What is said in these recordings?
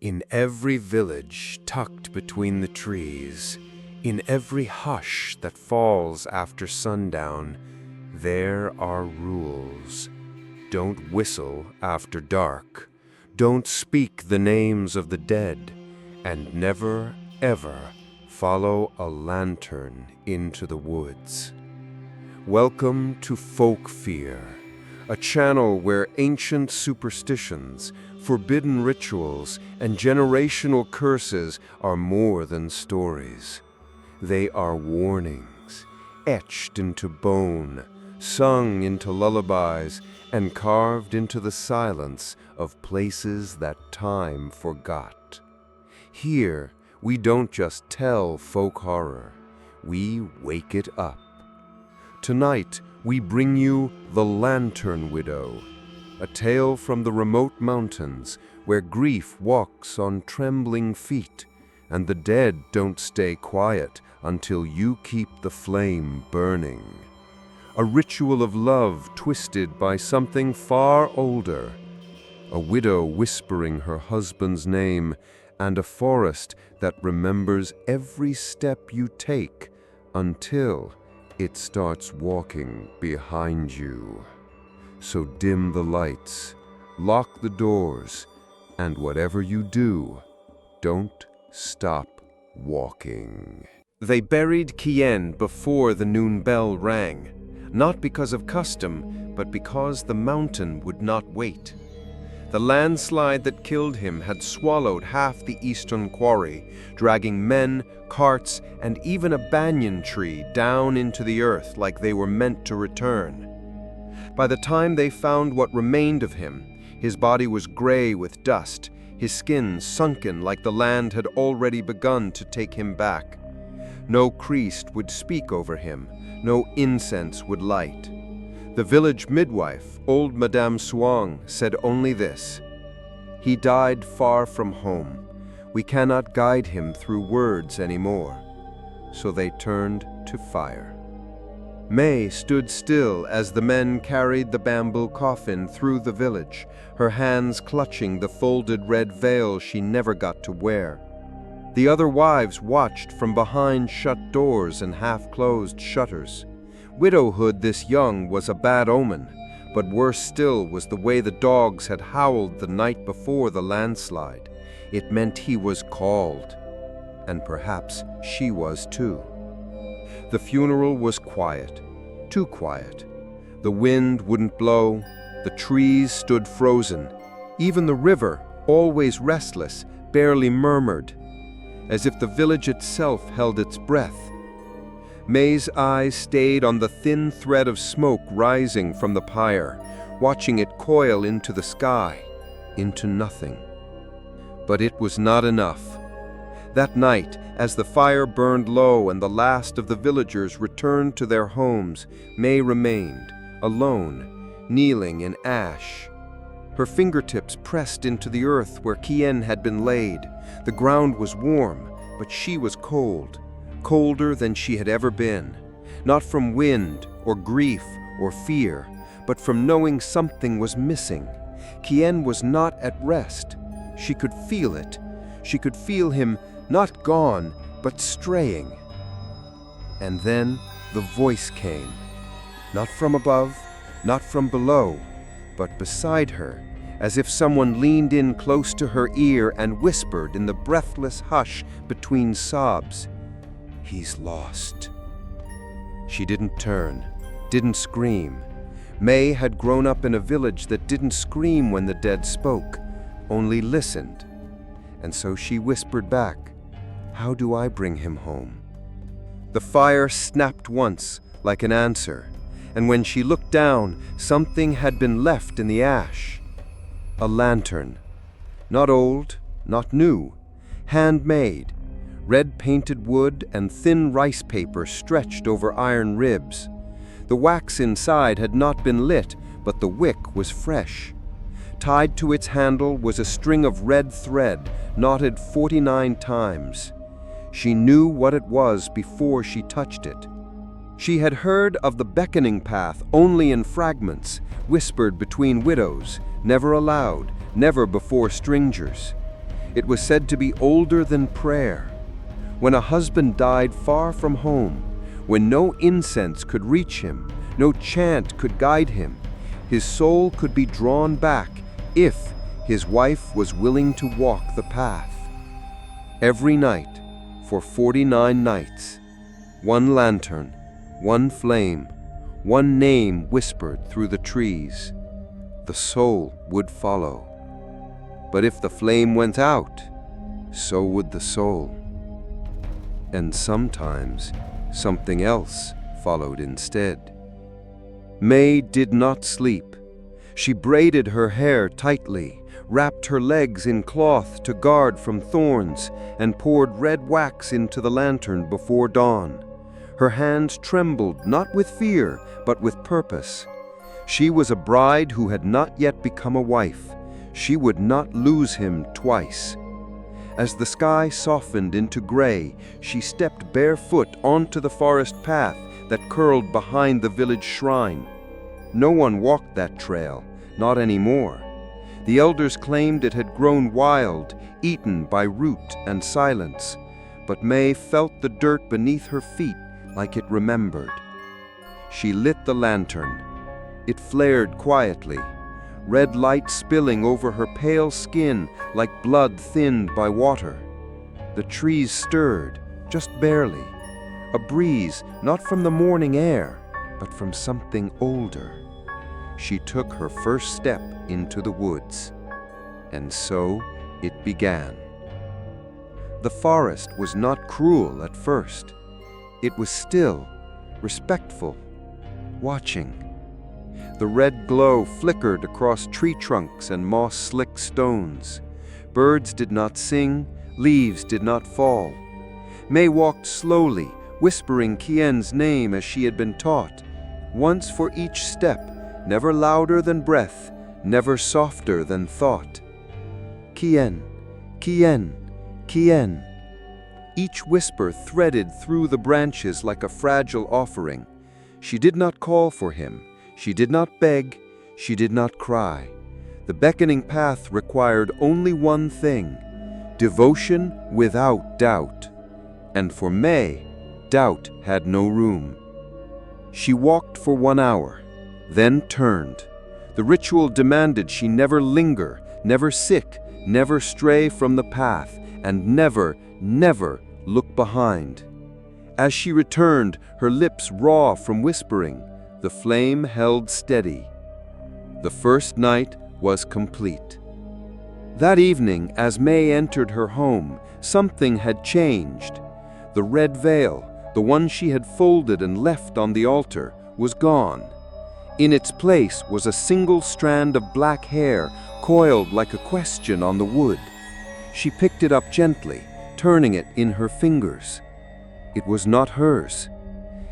In every village tucked between the trees, in every hush that falls after sundown, there are rules. Don't whistle after dark. Don't speak the names of the dead. And never, ever follow a lantern into the woods. Welcome to FolkFear, a channel where ancient superstitions, forbidden rituals, and generational curses are more than stories. They are warnings, etched into bone, sung into lullabies, and carved into the silence of places that time forgot. Here, we don't just tell folk horror, we wake it up. Tonight, we bring you The Lantern Widow, a tale from the remote mountains where grief walks on trembling feet, and the dead don't stay quiet until you keep the flame burning. A ritual of love twisted by something far older, a widow whispering her husband's name, and a forest that remembers every step you take until it starts walking behind you. So dim the lights, lock the doors, and whatever you do, don't stop walking. They buried Kien before the noon bell rang, not because of custom, but because the mountain would not wait. The landslide that killed him had swallowed half the eastern quarry, dragging men, carts, and even a banyan tree down into the earth like they were meant to return. By the time they found what remained of him, his body was gray with dust, his skin sunken like the land had already begun to take him back. No priest would speak over him, no incense would light. The village midwife, old Madame Suang, said only this: "He died far from home. We cannot guide him through words anymore." So they turned to fire. May stood still as the men carried the bamboo coffin through the village, her hands clutching the folded red veil she never got to wear. The other wives watched from behind shut doors and half-closed shutters. Widowhood this young was a bad omen, but worse still was the way the dogs had howled the night before the landslide. It meant he was called, and perhaps she was too. The funeral was quiet, too quiet. The wind wouldn't blow, the trees stood frozen. Even the river, always restless, barely murmured, as if the village itself held its breath. May's eyes stayed on the thin thread of smoke rising from the pyre, watching it coil into the sky, into nothing. But it was not enough. That night, as the fire burned low and the last of the villagers returned to their homes, May remained, alone, kneeling in ash. Her fingertips pressed into the earth where Kien had been laid. The ground was warm, but she was cold, colder than she had ever been. Not from wind or grief or fear, but from knowing something was missing. Kien was not at rest. She could feel it. She could feel him not gone, but straying. And then the voice came, not from above, not from below, but beside her, as if someone leaned in close to her ear and whispered in the breathless hush between sobs, "He's lost." She didn't turn, didn't scream. May had grown up in a village that didn't scream when the dead spoke, only listened. And so she whispered back, "How do I bring him home?" The fire snapped once, like an answer, and when she looked down, something had been left in the ash. A lantern. Not old, not new. Handmade. Red-painted wood and thin rice paper stretched over iron ribs. The wax inside had not been lit, but the wick was fresh. Tied to its handle was a string of red thread, knotted 49 times. She knew what it was before she touched it. She had heard of the beckoning path only in fragments, whispered between widows, never aloud, never before strangers. It was said to be older than prayer. When a husband died far from home, when no incense could reach him, no chant could guide him, his soul could be drawn back if his wife was willing to walk the path. Every night, for 49 nights, one lantern, one flame, one name whispered through the trees. The soul would follow. But if the flame went out, so would the soul. And sometimes something else followed instead. May did not sleep. She braided her hair tightly, wrapped her legs in cloth to guard from thorns, and poured red wax into the lantern before dawn. Her hands trembled not with fear, but with purpose. She was a bride who had not yet become a wife. She would not lose him twice. As the sky softened into gray, she stepped barefoot onto the forest path that curled behind the village shrine. No one walked that trail, not anymore. The elders claimed it had grown wild, eaten by root and silence, but May felt the dirt beneath her feet like it remembered. She lit the lantern. It flared quietly, red light spilling over her pale skin like blood thinned by water. The trees stirred, just barely, a breeze not from the morning air, but from something older. She took her first step into the woods, and so it began. The forest was not cruel at first. It was still, respectful, watching. The red glow flickered across tree trunks and moss-slick stones. Birds did not sing, leaves did not fall. May walked slowly, whispering Kien's name as she had been taught, once for each step, never louder than breath, never softer than thought. Kien, Kien, Kien. Each whisper threaded through the branches like a fragile offering. She did not call for him. She did not beg. She did not cry. The beckoning path required only one thing: devotion without doubt. And for May, doubt had no room. She walked for 1 hour, then turned. The ritual demanded she never linger, never sick, never stray from the path, and never, never look behind. As she returned, her lips raw from whispering, the flame held steady. The first night was complete. That evening, as May entered her home, something had changed. The red veil, the one she had folded and left on the altar, was gone. In its place was a single strand of black hair, coiled like a question on the wood. She picked it up gently, turning it in her fingers. It was not hers.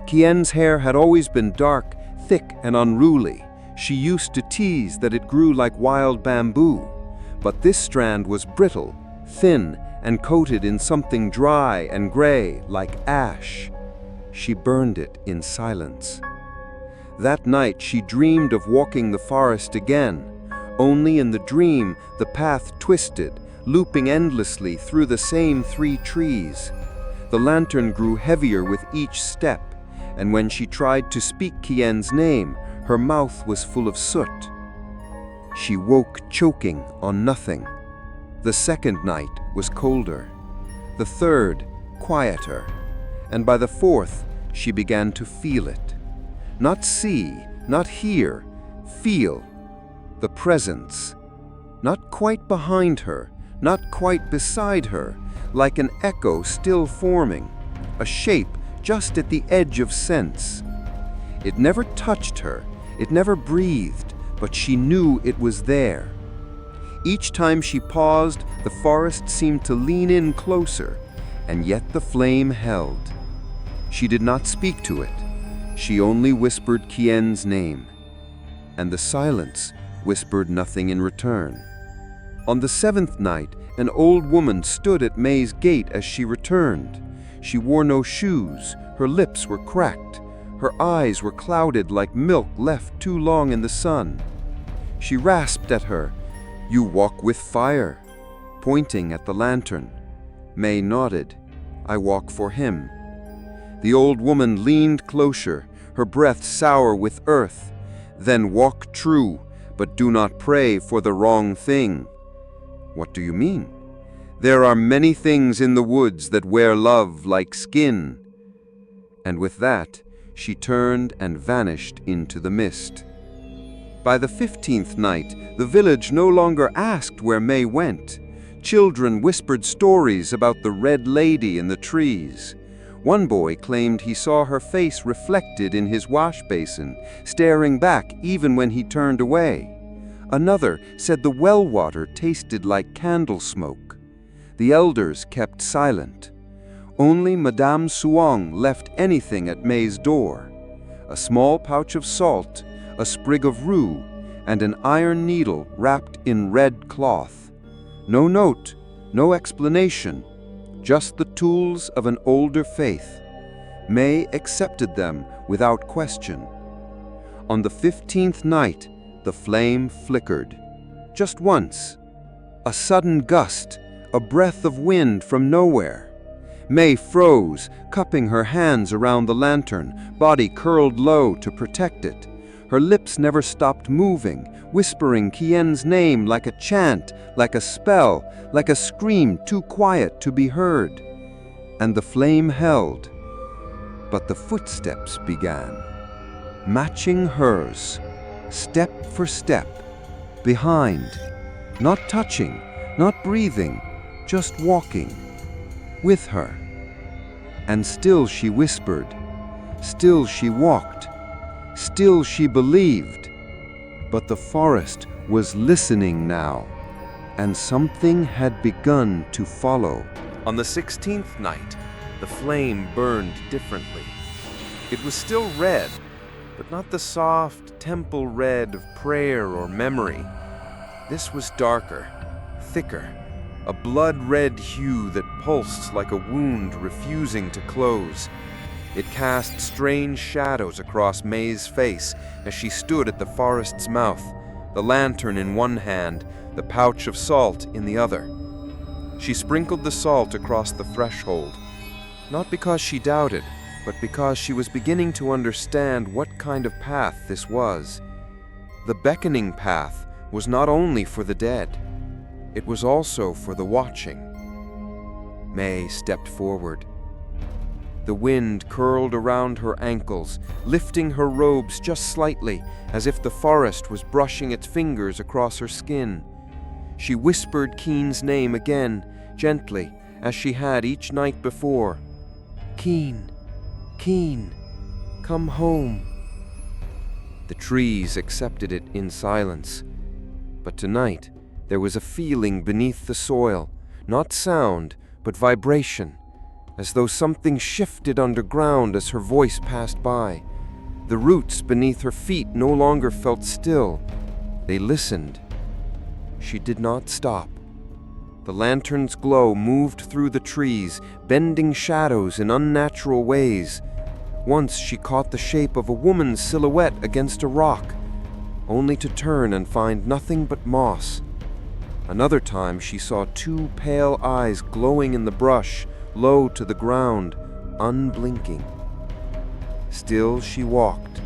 Kien's hair had always been dark, thick, and unruly. She used to tease that it grew like wild bamboo. But this strand was brittle, thin, and coated in something dry and gray like ash. She burned it in silence. That night she dreamed of walking the forest again. Only in the dream the path twisted, looping endlessly through the same 3 trees. The lantern grew heavier with each step, and when she tried to speak Kien's name, her mouth was full of soot. She woke choking on nothing. The second night was colder. The third, quieter. And by the fourth, she began to feel it. Not see, not hear, feel. The presence. Not quite behind her, not quite beside her, like an echo still forming, a shape just at the edge of sense. It never touched her, it never breathed, but she knew it was there. Each time she paused, the forest seemed to lean in closer, and yet the flame held. She did not speak to it. She only whispered Kien's name, and the silence whispered nothing in return. On the 7th night, an old woman stood at May's gate as she returned. She wore no shoes, her lips were cracked, her eyes were clouded like milk left too long in the sun. She rasped at her, "You walk with fire." pointing at the lantern. May nodded. I walk for him. The old woman leaned closer, her breath sour with earth. Then walk true, but do not pray for the wrong thing. What do you mean? There are many things in the woods that wear love like skin. And with that, she turned and vanished into the mist. By the 15th night, the village no longer asked where May went. Children whispered stories about the red lady in the trees. One boy claimed he saw her face reflected in his wash basin, staring back even when he turned away. Another said the well water tasted like candle smoke. The elders kept silent. Only Madame Suong left anything at May's door: a small pouch of salt, a sprig of rue, and an iron needle wrapped in red cloth. No note, no explanation, just the tools of an older faith. May accepted them without question. On the 15th night, the flame flickered. Just once. A sudden gust, a breath of wind from nowhere. May froze, cupping her hands around the lantern, body curled low to protect it. Her lips never stopped moving, whispering Kien's name like a chant, like a spell, like a scream too quiet to be heard. And the flame held. But the footsteps began, matching hers, step for step, behind, not touching, not breathing, just walking, with her. And still she whispered, still she walked, still she believed. But the forest was listening now, and something had begun to follow. On the 16th night, the flame burned differently. It was still red, but not the soft temple red of prayer or memory. This was darker, thicker, a blood-red hue that pulsed like a wound refusing to close. It cast strange shadows across May's face as she stood at the forest's mouth, the lantern in one hand, the pouch of salt in the other. She sprinkled the salt across the threshold, not because she doubted, but because she was beginning to understand what kind of path this was. The beckoning path was not only for the dead, it was also for the watching. May stepped forward. The wind curled around her ankles, lifting her robes just slightly, as if the forest was brushing its fingers across her skin. She whispered Keen's name again, gently, as she had each night before. Keen, Keen, come home. The trees accepted it in silence. But tonight, there was a feeling beneath the soil, not sound, but vibration, as though something shifted underground as her voice passed by. The roots beneath her feet no longer felt still. They listened. She did not stop. The lantern's glow moved through the trees, bending shadows in unnatural ways. Once she caught the shape of a woman's silhouette against a rock, only to turn and find nothing but moss. Another time she saw two pale eyes glowing in the brush, low to the ground, unblinking. Still she walked,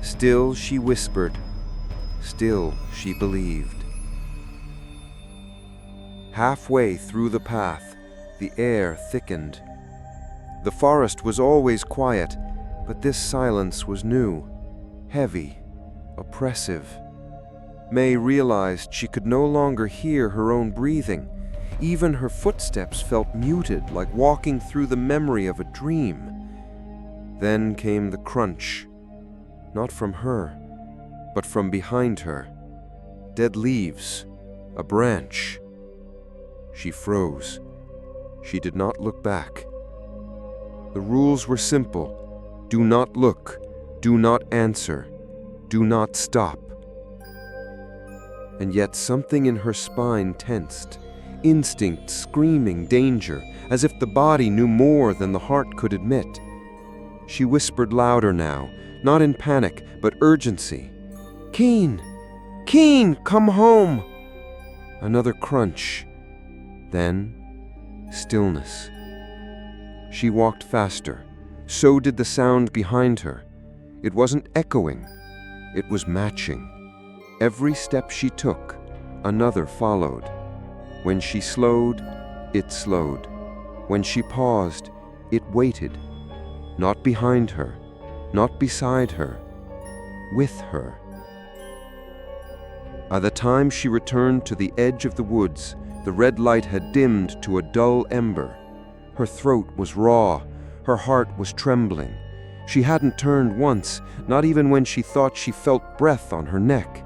still she whispered, still she believed. Halfway through the path, the air thickened. The forest was always quiet, but this silence was new, heavy, oppressive. May realized she could no longer hear her own breathing. Even her footsteps felt muted, like walking through the memory of a dream. Then came the crunch, not from her, but from behind her. Dead leaves, a branch. She froze. She did not look back. The rules were simple. Do not look, do not answer, do not stop. And yet something in her spine tensed, instinct screaming danger, as if the body knew more than the heart could admit. She whispered louder now, not in panic, but urgency. Keen! Keen, come home! Another crunch. Then, stillness. She walked faster. So did the sound behind her. It wasn't echoing. It was matching. Every step she took, another followed. When she slowed, it slowed. When she paused, it waited. Not behind her, not beside her, with her. By the time she returned to the edge of the woods, the red light had dimmed to a dull ember. Her throat was raw, her heart was trembling. She hadn't turned once, not even when she thought she felt breath on her neck.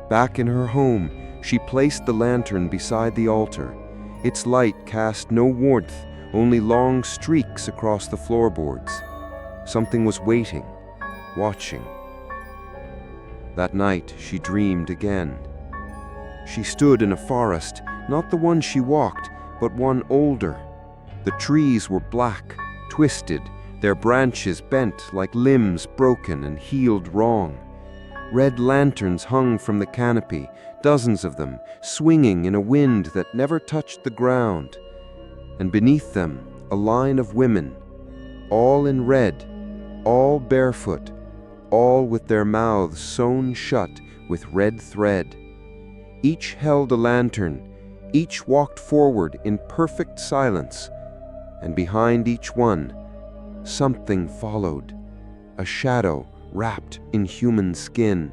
Back in her home, she placed the lantern beside the altar. Its light cast no warmth, only long streaks across the floorboards. Something was waiting, watching. That night, she dreamed again. She stood in a forest, not the one she walked, but one older. The trees were black, twisted, their branches bent like limbs broken and healed wrong. Red lanterns hung from the canopy, dozens of them, swinging in a wind that never touched the ground. And beneath them, a line of women, all in red, all barefoot, all with their mouths sewn shut with red thread. Each held a lantern, each walked forward in perfect silence, and behind each one, something followed, a shadow wrapped in human skin.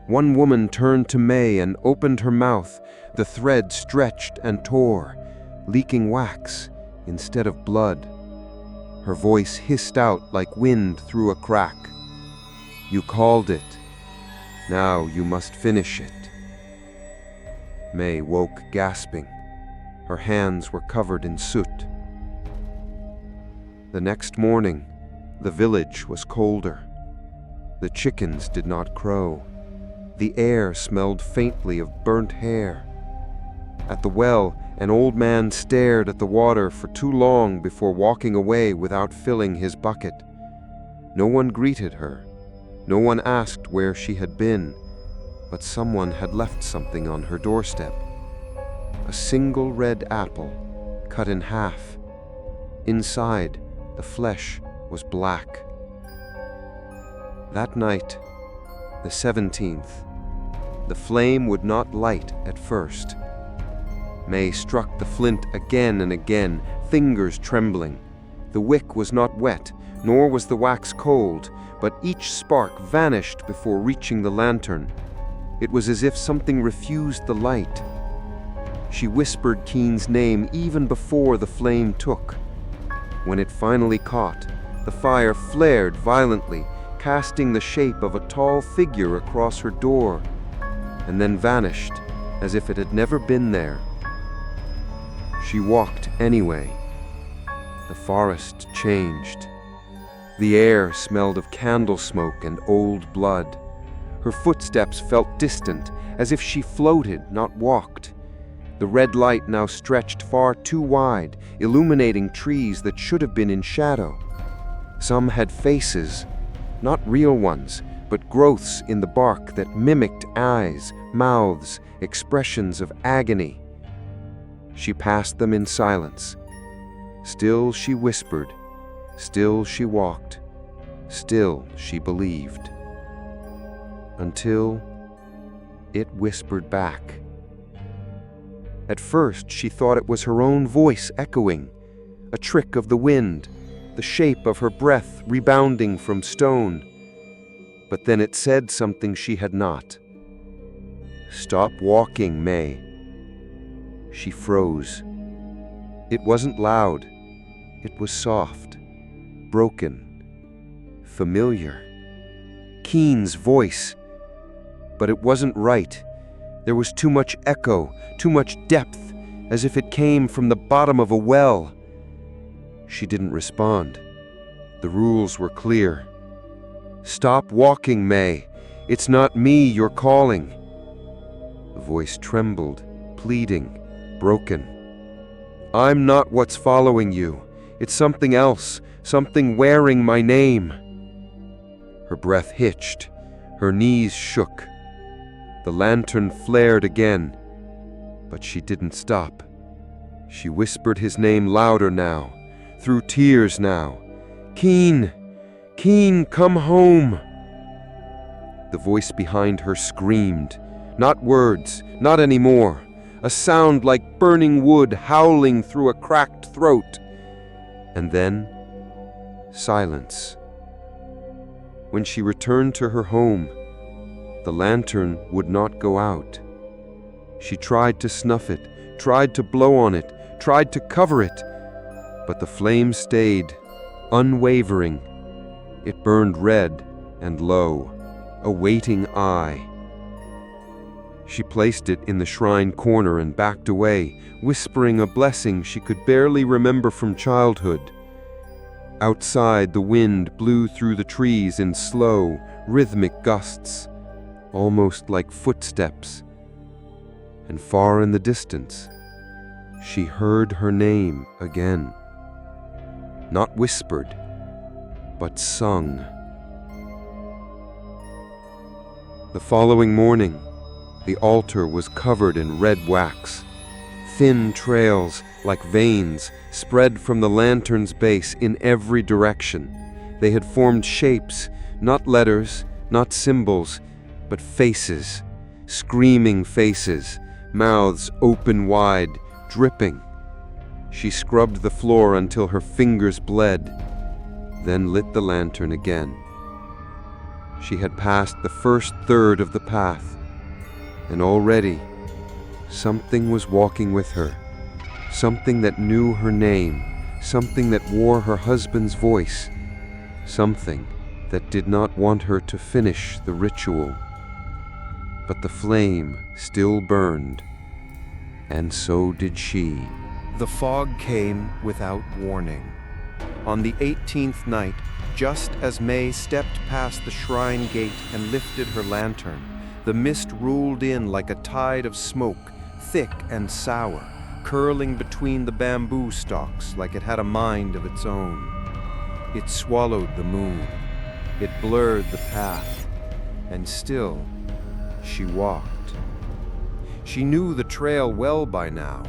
One woman turned to May and opened her mouth. The thread stretched and tore, leaking wax instead of blood. Her voice hissed out like wind through a crack. "You called it. Now you must finish it." May woke gasping. Her hands were covered in soot. The next morning, the village was colder. The chickens did not crow. The air smelled faintly of burnt hair. At the well, an old man stared at the water for too long before walking away without filling his bucket. No one greeted her. No one asked where she had been, but someone had left something on her doorstep. A single red apple, cut in half. Inside, the flesh was black. That night, the 17th, the flame would not light at first. May struck the flint again and again, fingers trembling. The wick was not wet, nor was the wax cold, but each spark vanished before reaching the lantern. It was as if something refused the light. She whispered Keen's name even before the flame took. When it finally caught, the fire flared violently, casting the shape of a tall figure across her door, and then vanished as if it had never been there. She walked anyway. The forest changed. The air smelled of candle smoke and old blood. Her footsteps felt distant, as if she floated, not walked. The red light now stretched far too wide, illuminating trees that should have been in shadow. Some had faces, not real ones, but growths in the bark that mimicked eyes, mouths, expressions of agony. She passed them in silence. Still she whispered, still she walked, still she believed. Until it whispered back. At first she thought it was her own voice echoing, a trick of the wind, the shape of her breath rebounding from stone. But then it said something she had not. "Stop walking, May." She froze. It wasn't loud. It was soft, broken, familiar. Keen's voice. But it wasn't right. There was too much echo, too much depth, as if it came from the bottom of a well. She didn't respond. The rules were clear. "Stop walking, May. It's not me you're calling." The voice trembled, pleading, broken. "I'm not what's following you. It's something else, something wearing my name." Her breath hitched. Her knees shook. The lantern flared again, but she didn't stop. She whispered his name louder now, through tears now. "Keen! Keen, come home!" The voice behind her screamed, not words, not anymore, a sound like burning wood howling through a cracked throat. And then, silence. When she returned to her home, the lantern would not go out. She tried to snuff it, tried to blow on it, tried to cover it, but the flame stayed, unwavering. It burned red and low, a waiting eye. She placed it in the shrine corner and backed away, whispering a blessing she could barely remember from childhood. Outside, the wind blew through the trees in slow, rhythmic gusts, almost like footsteps. And far in the distance, she heard her name again. Not whispered, but sung. The following morning, the altar was covered in red wax. Thin trails, like veins, spread from the lantern's base in every direction. They had formed shapes, not letters, not symbols, but faces, screaming faces, mouths open wide, dripping. She scrubbed the floor until her fingers bled, then lit the lantern again. She had passed the first third of the path, and already something was walking with her, something that knew her name, something that wore her husband's voice, something that did not want her to finish the ritual. But the flame still burned, and so did she. The fog came without warning. On the 18th night, just as May stepped past the shrine gate and lifted her lantern, the mist rolled in like a tide of smoke, thick and sour, curling between the bamboo stalks like it had a mind of its own. It swallowed the moon. It blurred the path. And still, she walked. She knew the trail well by now,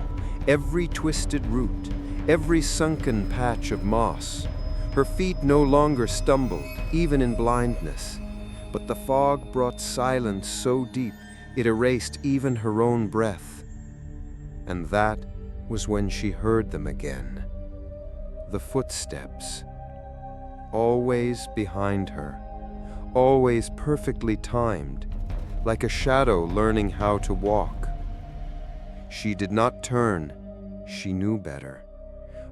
every twisted root, every sunken patch of moss. Her feet no longer stumbled, even in blindness, but the fog brought silence so deep it erased even her own breath. And that was when she heard them again. The footsteps, always behind her, always perfectly timed, like a shadow learning how to walk. She did not turn, she knew better,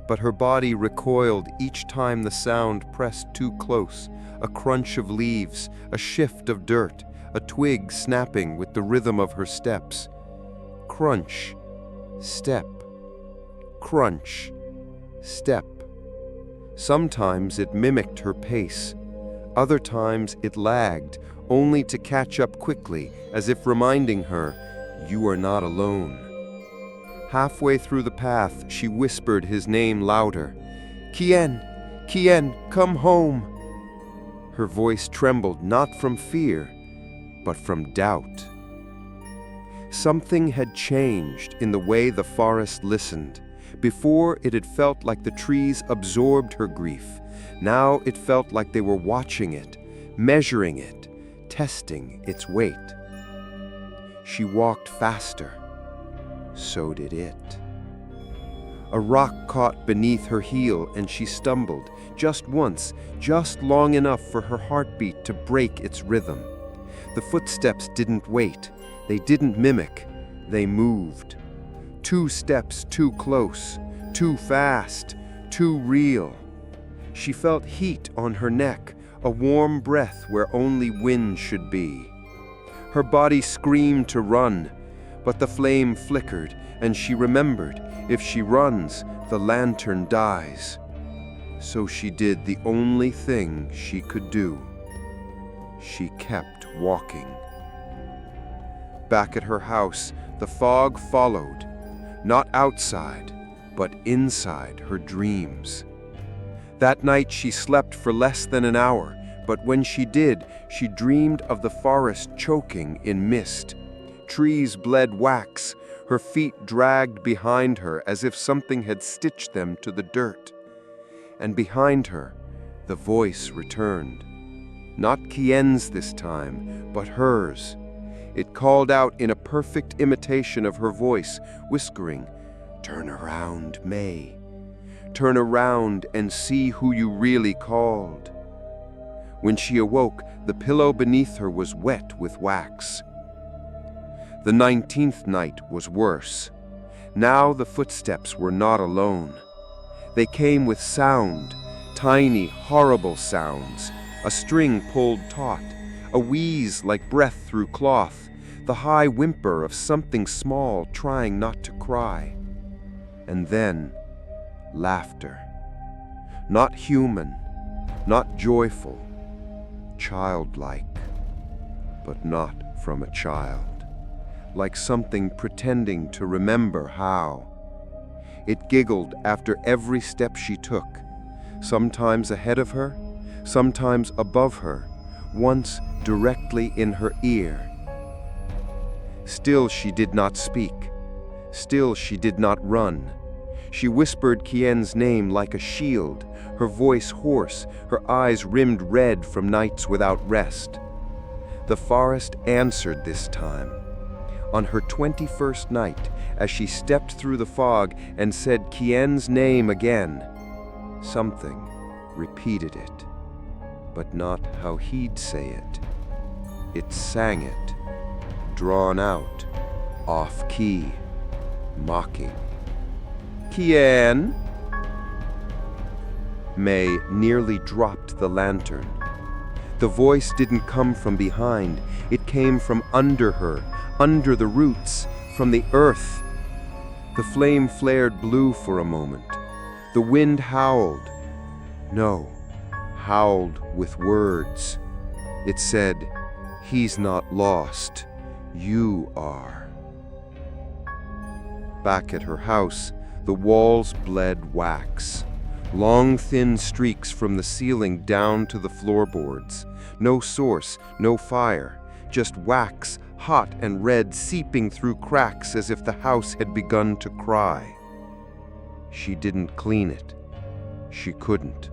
but her body recoiled each time the sound pressed too close, a crunch of leaves, a shift of dirt, a twig snapping with the rhythm of her steps. Crunch, step, crunch, step. Sometimes it mimicked her pace. Other times it lagged, only to catch up quickly, as if reminding her, "You are not alone." Halfway through the path, she whispered his name louder. "Kien, Kien, come home." Her voice trembled not from fear, but from doubt. Something had changed in the way the forest listened. Before, it had felt like the trees absorbed her grief. Now it felt like they were watching it, measuring it, testing its weight. She walked faster. So did it. A rock caught beneath her heel and she stumbled, just once, just long enough for her heartbeat to break its rhythm. The footsteps didn't wait. They didn't mimic. They moved. 2 steps too close, too fast, too real. She felt heat on her neck, a warm breath where only wind should be. Her body screamed to run, but the flame flickered, and she remembered, if she runs, the lantern dies. So she did the only thing she could do. She kept walking. Back at her house, the fog followed, not outside, but inside her dreams. That night she slept for less than an hour, but when she did, she dreamed of the forest choking in mist. Trees bled wax, Her feet dragged behind her as if something had stitched them to the dirt. And behind her, the voice returned. Not Kien's this time, but hers. It called out in a perfect imitation of her voice, whispering, "Turn around, May. Turn around and see who you really called." When she awoke, the pillow beneath her was wet with wax. The 19th night was worse. Now the footsteps were not alone. They came with sound, tiny, horrible sounds, a string pulled taut, a wheeze like breath through cloth, the high whimper of something small trying not to cry. And then, laughter. Not human, not joyful, childlike, but not from a child. Like something pretending to remember how. It giggled after every step she took, sometimes ahead of her, sometimes above her, once directly in her ear. Still she did not speak. Still she did not run. She whispered Kien's name like a shield, her voice hoarse, her eyes rimmed red from nights without rest. The forest answered this time. On her 21st night, as she stepped through the fog and said Kien's name again, something repeated it, but not how he'd say it. It sang it, drawn out, off-key, mocking. "Kien!" May nearly dropped the lantern. The voice didn't come from behind, it came from under her, under the roots, from the earth. The flame flared blue for a moment. The wind howled. No, howled with words. It said, "He's not lost. You are." Back at her house, the walls bled wax. Long thin streaks from the ceiling down to the floorboards. No source, no fire, just wax, hot and red, seeping through cracks as if the house had begun to cry. She didn't clean it. She couldn't.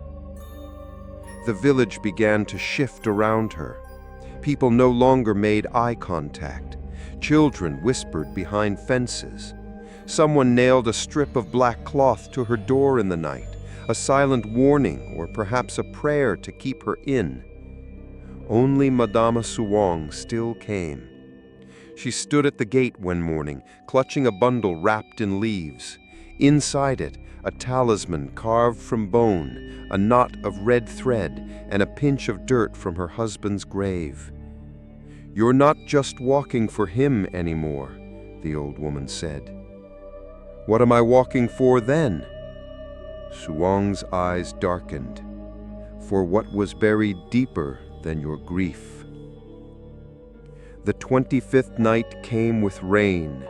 The village began to shift around her. People no longer made eye contact. Children whispered behind fences. Someone nailed a strip of black cloth to her door in the night, a silent warning or perhaps a prayer to keep her in. Only Madame Suwong still came. She stood at the gate one morning, clutching a bundle wrapped in leaves. Inside it, a talisman carved from bone, a knot of red thread, and a pinch of dirt from her husband's grave. "You're not just walking for him anymore," the old woman said. "What am I walking for then?" Suwong's eyes darkened. "For what was buried deeper than your grief." The 25th night came with rain,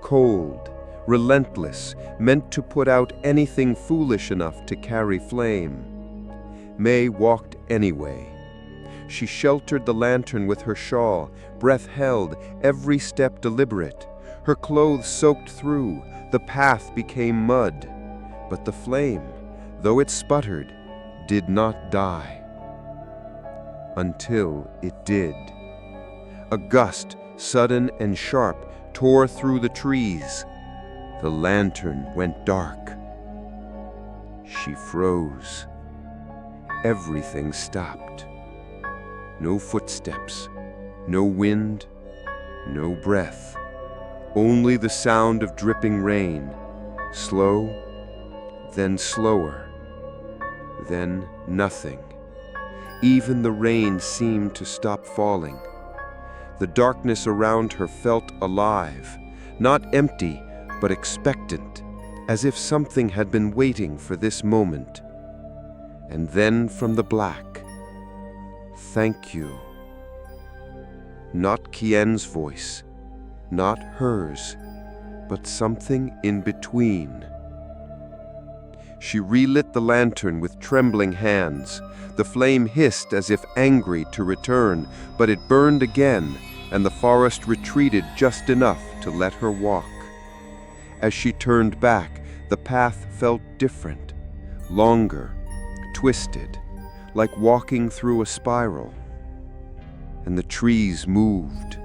cold, relentless, meant to put out anything foolish enough to carry flame. May walked anyway. She sheltered the lantern with her shawl, breath held, every step deliberate. Her clothes soaked through, the path became mud. But the flame, though it sputtered, did not die. Until it did. A gust, sudden and sharp, tore through the trees. The lantern went dark. She froze. Everything stopped. No footsteps, no wind, no breath. Only the sound of dripping rain, slow, then slower, then nothing. Even the rain seemed to stop falling. The darkness around her felt alive, not empty, but expectant, as if something had been waiting for this moment. And then from the black, "Thank you." Not Kien's voice, not hers, but something in between. She relit the lantern with trembling hands. The flame hissed as if angry to return, but it burned again, and the forest retreated just enough to let her walk. As she turned back, the path felt different, longer, twisted, like walking through a spiral. And the trees moved,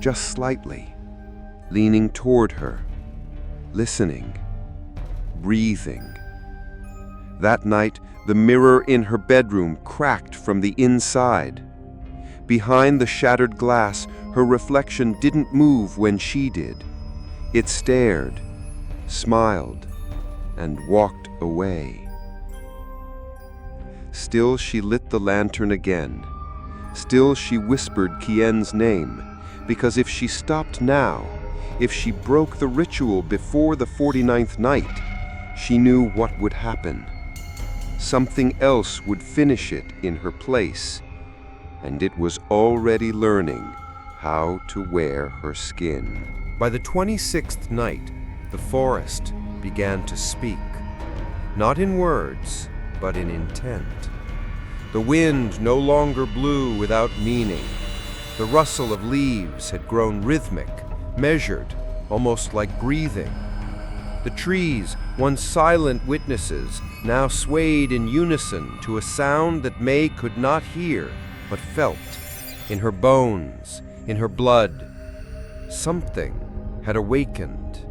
just slightly, leaning toward her, listening, breathing. That night, the mirror in her bedroom cracked from the inside. Behind the shattered glass, her reflection didn't move when she did. It stared, smiled, and walked away. Still she lit the lantern again. Still she whispered Kien's name, because if she stopped now, if she broke the ritual before the 49th night, she knew what would happen. Something else would finish it in her place, and it was already learning how to wear her skin. By the 26th night, the forest began to speak, not in words, but in intent. The wind no longer blew without meaning. The rustle of leaves had grown rhythmic, measured, almost like breathing. The trees, once silent witnesses, now swayed in unison to a sound that May could not hear, but felt, in her bones, in her blood. Something had awakened,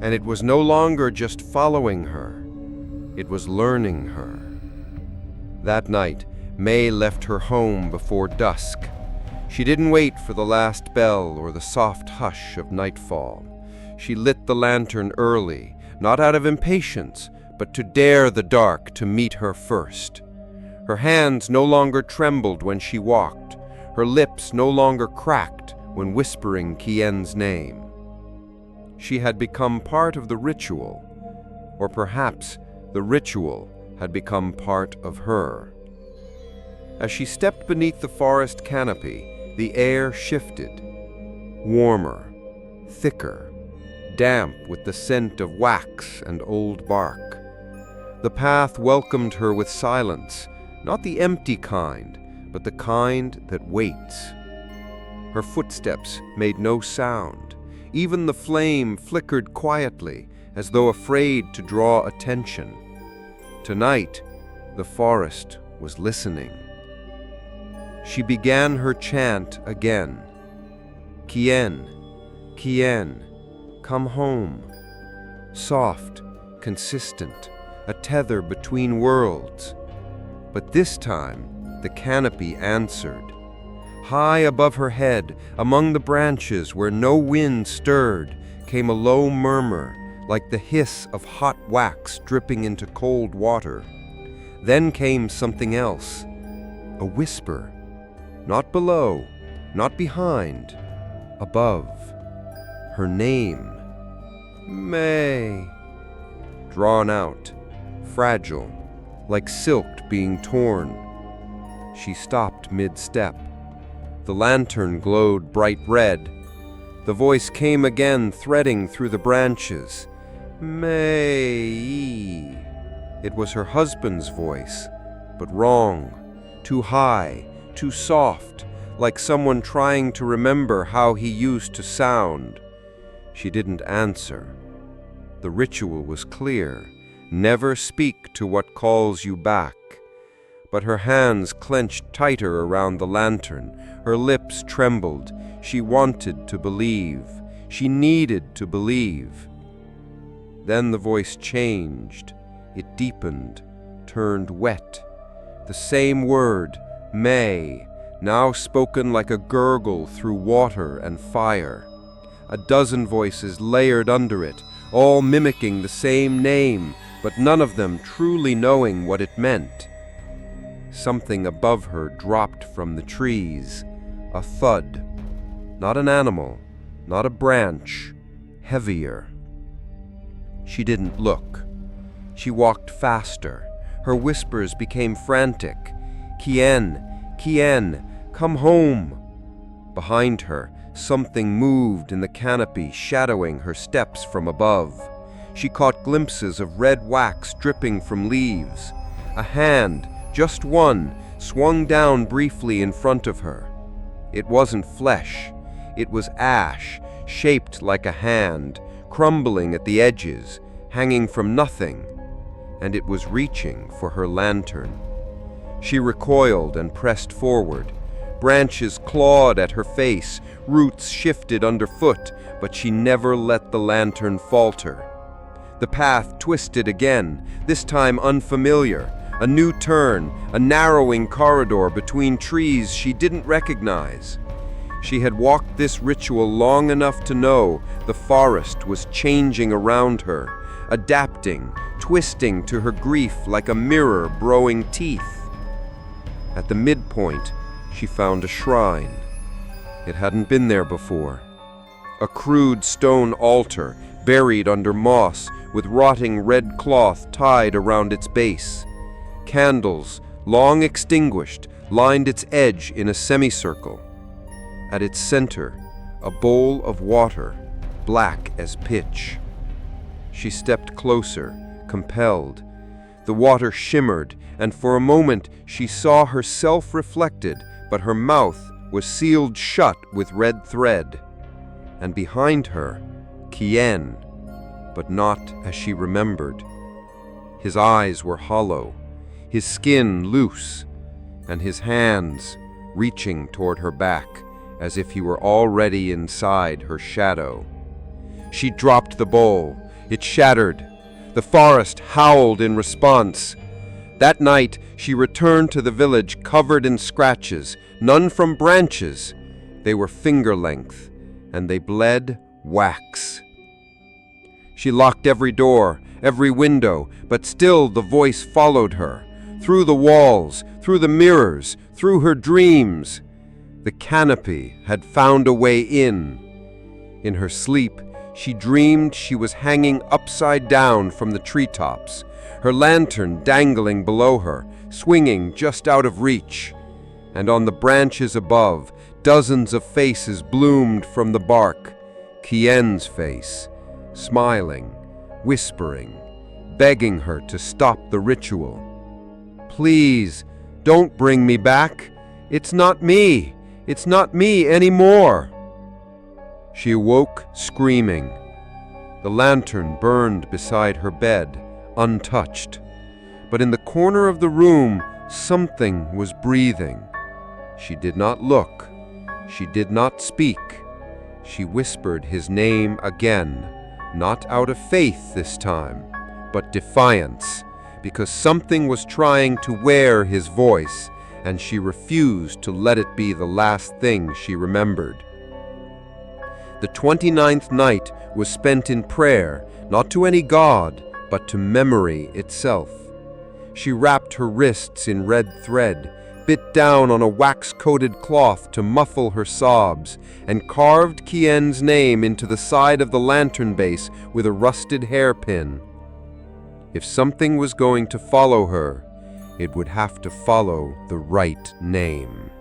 and it was no longer just following her. It was learning her. That night, May left her home before dusk. She didn't wait for the last bell or the soft hush of nightfall. She lit the lantern early, not out of impatience, but to dare the dark to meet her first. Her hands no longer trembled when she walked. Her lips no longer cracked when whispering Kien's name. She had become part of the ritual, or perhaps the ritual had become part of her. As she stepped beneath the forest canopy, the air shifted, warmer, thicker, damp with the scent of wax and old bark. The path welcomed her with silence, not the empty kind, but the kind that waits. Her footsteps made no sound. Even the flame flickered quietly, as though afraid to draw attention. Tonight, the forest was listening. She began her chant again. Kien, Kien, come home. Soft, consistent, a tether between worlds. But this time, the canopy answered. High above her head, among the branches where no wind stirred, came a low murmur, like the hiss of hot wax dripping into cold water. Then came something else, a whisper, not below, not behind, above. Her name, May. Drawn out, fragile, like silk being torn. She stopped mid-step. The lantern glowed bright red. The voice came again, threading through the branches. May. It was her husband's voice, but wrong, too high, too soft, like someone trying to remember how he used to sound. She didn't answer. The ritual was clear. Never speak to what calls you back. But her hands clenched tighter around the lantern. Her lips trembled. She wanted to believe. She needed to believe. Then the voice changed. It deepened, turned wet. The same word, May, now spoken like a gurgle through water and fire. A dozen voices layered under it, all mimicking the same name, but none of them truly knowing what it meant. Something above her dropped from the trees, a thud. Not an animal, not a branch, heavier. She didn't look. She walked faster. Her whispers became frantic. Kien, Kien, come home. Behind her, something moved in the canopy, shadowing her steps from above. She caught glimpses of red wax dripping from leaves. A hand, just one, swung down briefly in front of her. It wasn't flesh. It was ash, shaped like a hand, crumbling at the edges, hanging from nothing, and it was reaching for her lantern. She recoiled and pressed forward. Branches clawed at her face, roots shifted underfoot, but she never let the lantern falter. The path twisted again, this time unfamiliar. A new turn, a narrowing corridor between trees she didn't recognize. She had walked this ritual long enough to know the forest was changing around her, adapting, twisting to her grief like a mirror broing teeth. At the midpoint, she found a shrine. It hadn't been there before. A crude stone altar, buried under moss, with rotting red cloth tied around its base. Candles, long extinguished, lined its edge in a semicircle. At its center, a bowl of water, black as pitch. She stepped closer, compelled. The water shimmered, and for a moment she saw herself reflected, but her mouth was sealed shut with red thread. And behind her, Kien, but not as she remembered. His eyes were hollow, his skin loose, and his hands reaching toward her back, as if he were already inside her shadow. She dropped the bowl. It shattered. The forest howled in response. That night, she returned to the village covered in scratches, none from branches. They were finger length, and they bled wax. She locked every door, every window, but still the voice followed her, through the walls, through the mirrors, through her dreams. The canopy had found a way in. In her sleep, she dreamed she was hanging upside down from the treetops, her lantern dangling below her, swinging just out of reach. And on the branches above, dozens of faces bloomed from the bark. Kien's face, smiling, whispering, begging her to stop the ritual. "Please, don't bring me back. It's not me. It's not me anymore." She awoke screaming. The lantern burned beside her bed, untouched. But in the corner of the room, something was breathing. She did not look. She did not speak. She whispered his name again, not out of faith this time, but defiance, because something was trying to wear his voice, and she refused to let it be the last thing she remembered. The 29th night was spent in prayer, not to any god, but to memory itself. She wrapped her wrists in red thread, bit down on a wax-coated cloth to muffle her sobs, and carved Kien's name into the side of the lantern base with a rusted hairpin. If something was going to follow her, it would have to follow the right name.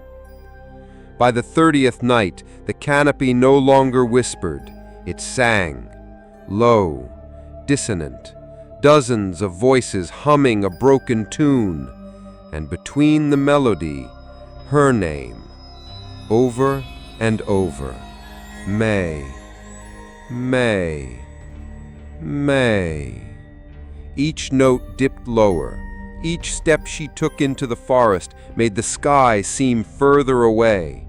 By the 30th night, the canopy no longer whispered. It sang, low, dissonant, dozens of voices humming a broken tune, and between the melody, her name, over and over, May, May, May. Each note dipped lower. Each step she took into the forest made the sky seem further away.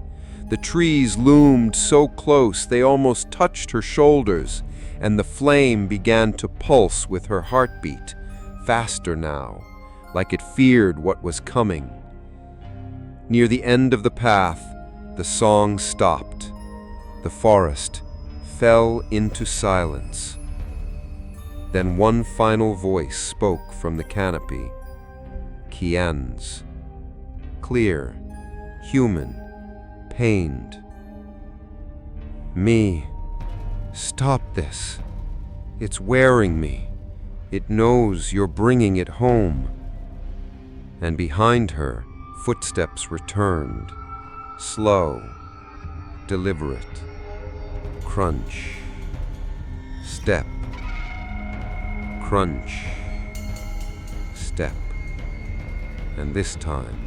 The trees loomed so close they almost touched her shoulders, and the flame began to pulse with her heartbeat, faster now, like it feared what was coming. Near the end of the path, the song stopped. The forest fell into silence. Then one final voice spoke from the canopy. Kien's. Clear, human, pained. "Me. Stop this. It's wearing me. It knows you're bringing it home." And behind her, footsteps returned, slow, deliberate. Crunch. Step. Crunch. Step. And this time,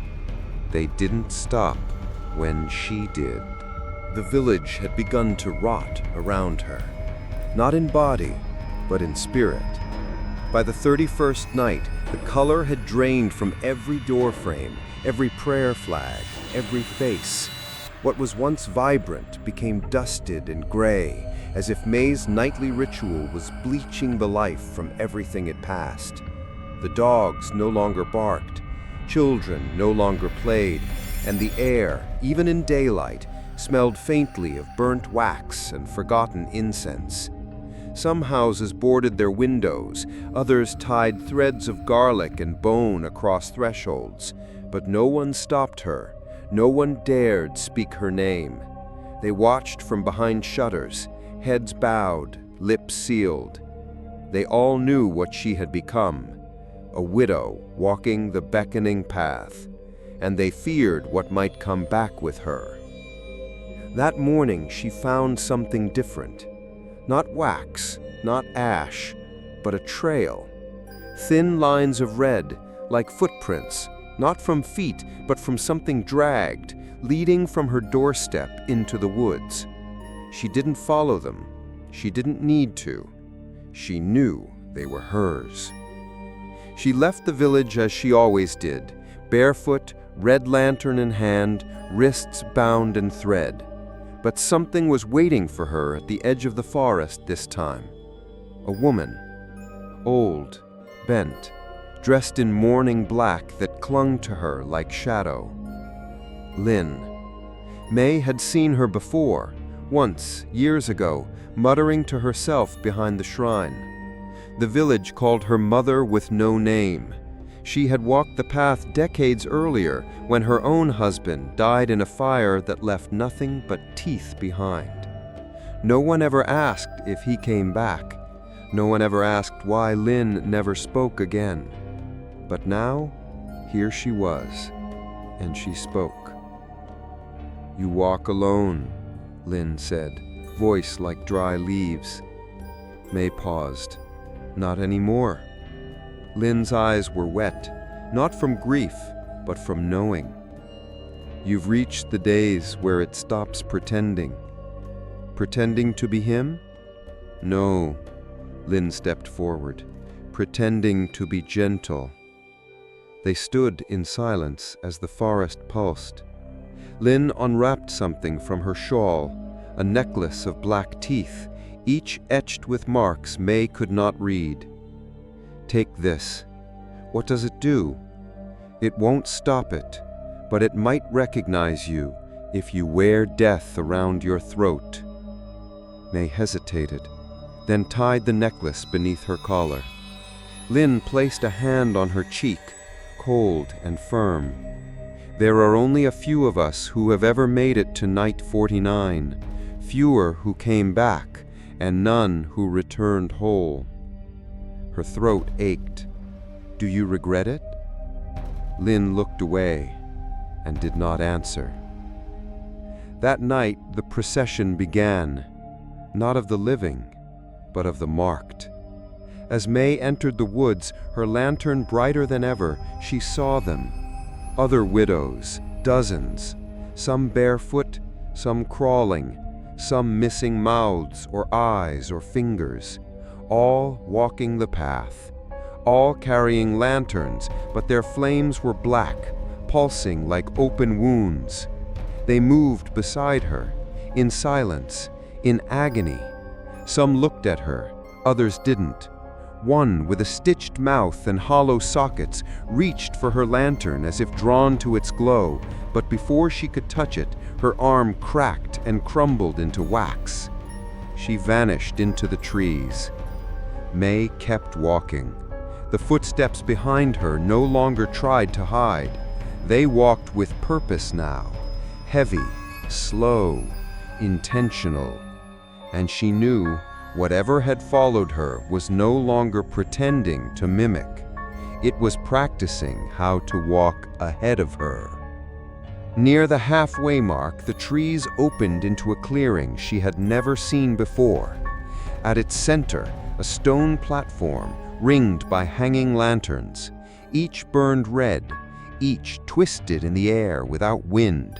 they didn't stop when she did. The village had begun to rot around her. not in body, but in spirit. By the 31st night, the color had drained from every doorframe, every prayer flag, every face. What was once vibrant became dusted and gray, as if May's nightly ritual was bleaching the life from everything it passed. The dogs no longer barked, children no longer played, and the air, even in daylight, smelled faintly of burnt wax and forgotten incense. Some houses boarded their windows, others tied threads of garlic and bone across thresholds, but no one stopped her. No one dared speak her name. They watched from behind shutters, heads bowed, lips sealed. They all knew what she had become, a widow walking the beckoning path, and they feared what might come back with her. That morning she found something different. Not wax, not ash, but a trail. Thin lines of red, like footprints, not from feet, but from something dragged, leading from her doorstep into the woods. She didn't follow them. She didn't need to. She knew they were hers. She left the village as she always did, barefoot, red lantern in hand, wrists bound in thread. But something was waiting for her at the edge of the forest this time. A woman, old, bent, dressed in mourning black that clung to her like shadow. Lynn. May had seen her before, once, years ago, muttering to herself behind the shrine. The village called her Mother with no name. She had walked the path decades earlier when her own husband died in a fire that left nothing but teeth behind. No one ever asked if he came back. No one ever asked why Lynn never spoke again. But now, here she was, and she spoke. "You walk alone," Lynn said, voice like dry leaves. May paused. Not anymore. Lynn's eyes were wet, not from grief, but from knowing. "You've reached the days where it stops pretending." "Pretending to be him?" "No," Lynn stepped forward, "pretending to be gentle." They stood in silence as the forest pulsed. Lynn unwrapped something from her shawl, a necklace of black teeth, each etched with marks May could not read. "Take this. What does it do?" "It won't stop it, but it might recognize you if you wear death around your throat." May hesitated, then tied the necklace beneath her collar. Lynn placed a hand on her cheek, cold and firm. "There are only a few of us who have ever made it to night 49, fewer who came back, and none who returned whole." Her throat ached. "Do you regret it?" Lynn looked away and did not answer. That night the procession began, not of the living, but of the marked. As May entered the woods, her lantern brighter than ever, she saw them. Other widows, dozens, some barefoot, some crawling, some missing mouths or eyes or fingers, all walking the path, all carrying lanterns, but their flames were black, pulsing like open wounds. They moved beside her, in silence, in agony. Some looked at her, others didn't. One, with a stitched mouth and hollow sockets, reached for her lantern as if drawn to its glow, but before she could touch it, her arm cracked and crumbled into wax. She vanished into the trees. May kept walking. The footsteps behind her no longer tried to hide. They walked with purpose now, heavy, slow, intentional. And she knew whatever had followed her was no longer pretending to mimic. It was practicing how to walk ahead of her. Near the halfway mark, the trees opened into a clearing she had never seen before. At its center, a stone platform ringed by hanging lanterns. Each burned red, each twisted in the air without wind.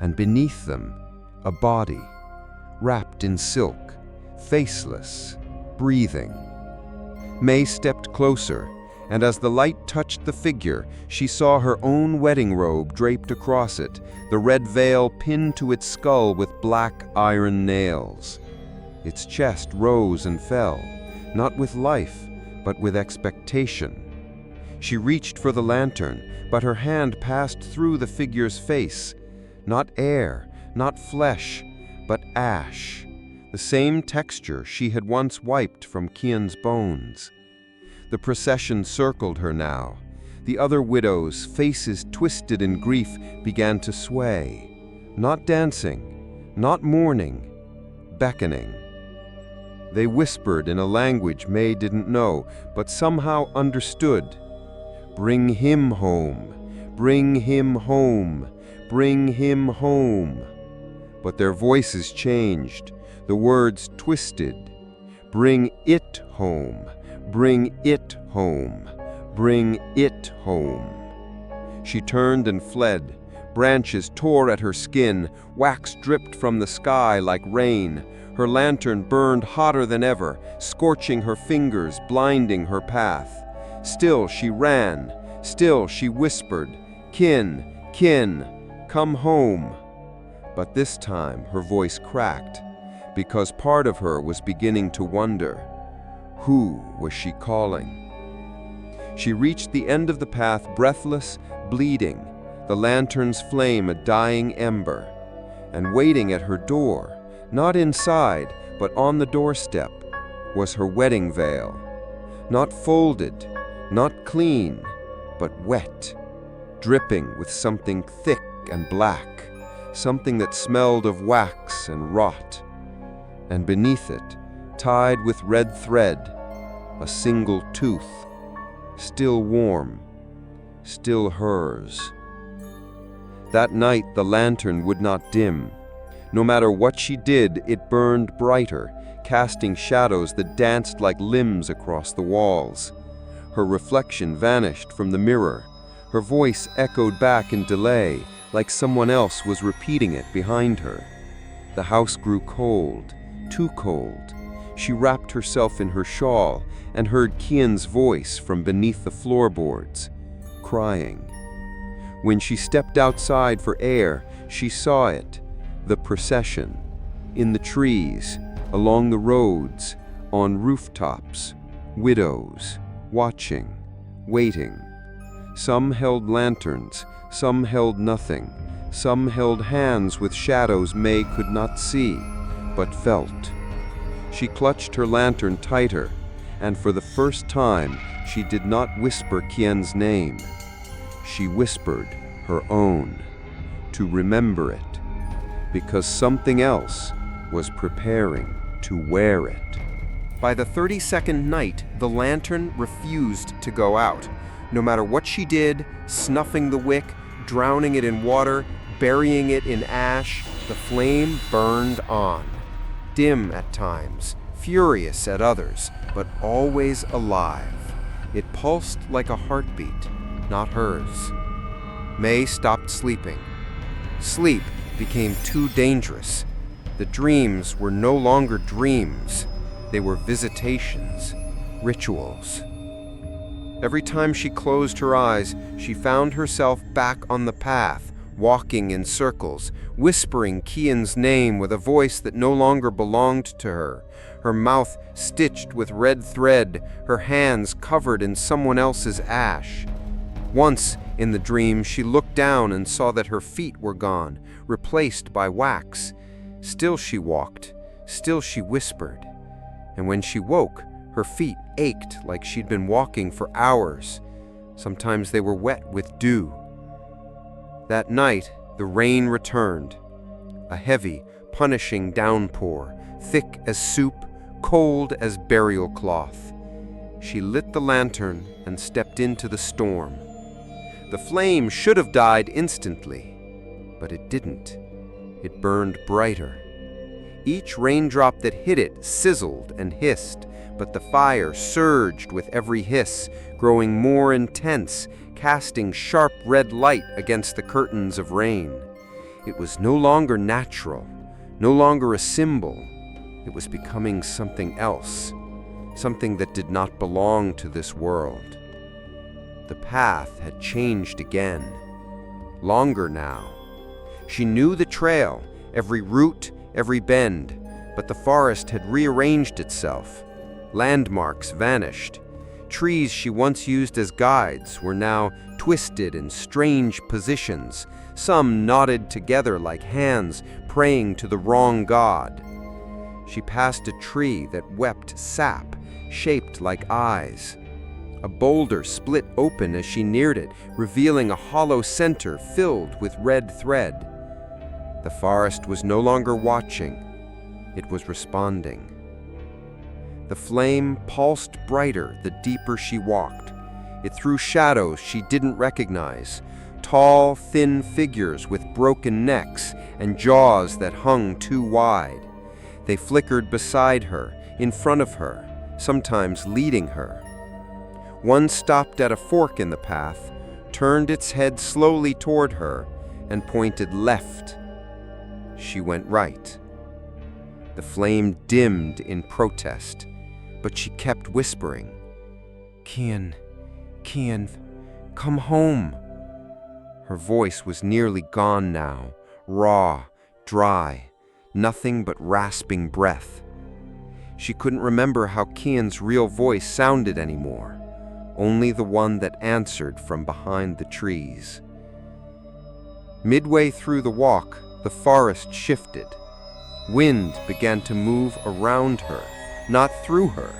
And beneath them, a body, wrapped in silk, faceless, breathing. May stepped closer, and as the light touched the figure, she saw her own wedding robe draped across it, the red veil pinned to its skull with black iron nails. Its chest rose and fell, not with life, but with expectation. She reached for the lantern, but her hand passed through the figure's face. Not air, not flesh, but ash, the same texture she had once wiped from Kian's bones. The procession circled her now. The other widows, faces twisted in grief, began to sway. Not dancing, not mourning, beckoning. They whispered in a language May didn't know, but somehow understood. Bring him home, bring him home, bring him home. But their voices changed, the words twisted. Bring it home, bring it home, bring it home. She turned and fled. Branches tore at her skin, wax dripped from the sky like rain. Her lantern burned hotter than ever, scorching her fingers, blinding her path. Still she ran, still she whispered, "Kin, kin, come home." But this time her voice cracked, because part of her was beginning to wonder, who was she calling? She reached the end of the path, breathless, bleeding, the lantern's flame a dying ember, and waiting at her door, not inside, but on the doorstep, was her wedding veil. Not folded, not clean, but wet, dripping with something thick and black, something that smelled of wax and rot. And beneath it, tied with red thread, a single tooth, still warm, still hers. That night the lantern would not dim. No matter what she did, it burned brighter, casting shadows that danced like limbs across the walls. Her reflection vanished from the mirror. Her voice echoed back in delay, like someone else was repeating it behind her. The house grew cold, too cold. She wrapped herself in her shawl and heard Kian's voice from beneath the floorboards, crying. When she stepped outside for air, she saw it, the procession, in the trees, along the roads, on rooftops, widows, watching, waiting. Some held lanterns, some held nothing, some held hands with shadows May could not see, but felt. She clutched her lantern tighter, and for the first time she did not whisper Kian's name. She whispered her own, to remember it, because something else was preparing to wear it. By the 32nd night, the lantern refused to go out. No matter what she did, snuffing the wick, drowning it in water, burying it in ash, the flame burned on. Dim at times, furious at others, but always alive. It pulsed like a heartbeat, not hers. May stopped sleeping. Sleep became too dangerous. The dreams were no longer dreams. They were visitations, rituals. Every time she closed her eyes, she found herself back on the path, walking in circles, whispering Kian's name with a voice that no longer belonged to her, her mouth stitched with red thread, her hands covered in someone else's ash. Once, in the dream, she looked down and saw that her feet were gone, replaced by wax. Still she walked, still she whispered. And when she woke, her feet ached like she'd been walking for hours. Sometimes they were wet with dew. That night, the rain returned. A heavy, punishing downpour, thick as soup, cold as burial cloth. She lit the lantern and stepped into the storm. The flame should have died instantly, but it didn't. It burned brighter. Each raindrop that hit it sizzled and hissed, but the fire surged with every hiss, growing more intense, casting sharp red light against the curtains of rain. It was no longer natural, no longer a symbol. It was becoming something else, something that did not belong to this world. The path had changed again, longer now. She knew the trail, every route, every bend, but the forest had rearranged itself. Landmarks vanished. Trees she once used as guides were now twisted in strange positions, some knotted together like hands praying to the wrong god. She passed a tree that wept sap, shaped like eyes. A boulder split open as she neared it, revealing a hollow center filled with red thread. The forest was no longer watching. It was responding. The flame pulsed brighter the deeper she walked. It threw shadows she didn't recognize, tall, thin figures with broken necks and jaws that hung too wide. They flickered beside her, in front of her, sometimes leading her. One stopped at a fork in the path, turned its head slowly toward her, and pointed left. She went right. The flame dimmed in protest, but she kept whispering, "Kian, come home." Her voice was nearly gone now, raw, dry, nothing but rasping breath. She couldn't remember how Kian's real voice sounded anymore, only the one that answered from behind the trees. Midway through the walk, the forest shifted. Wind began to move around her, not through her.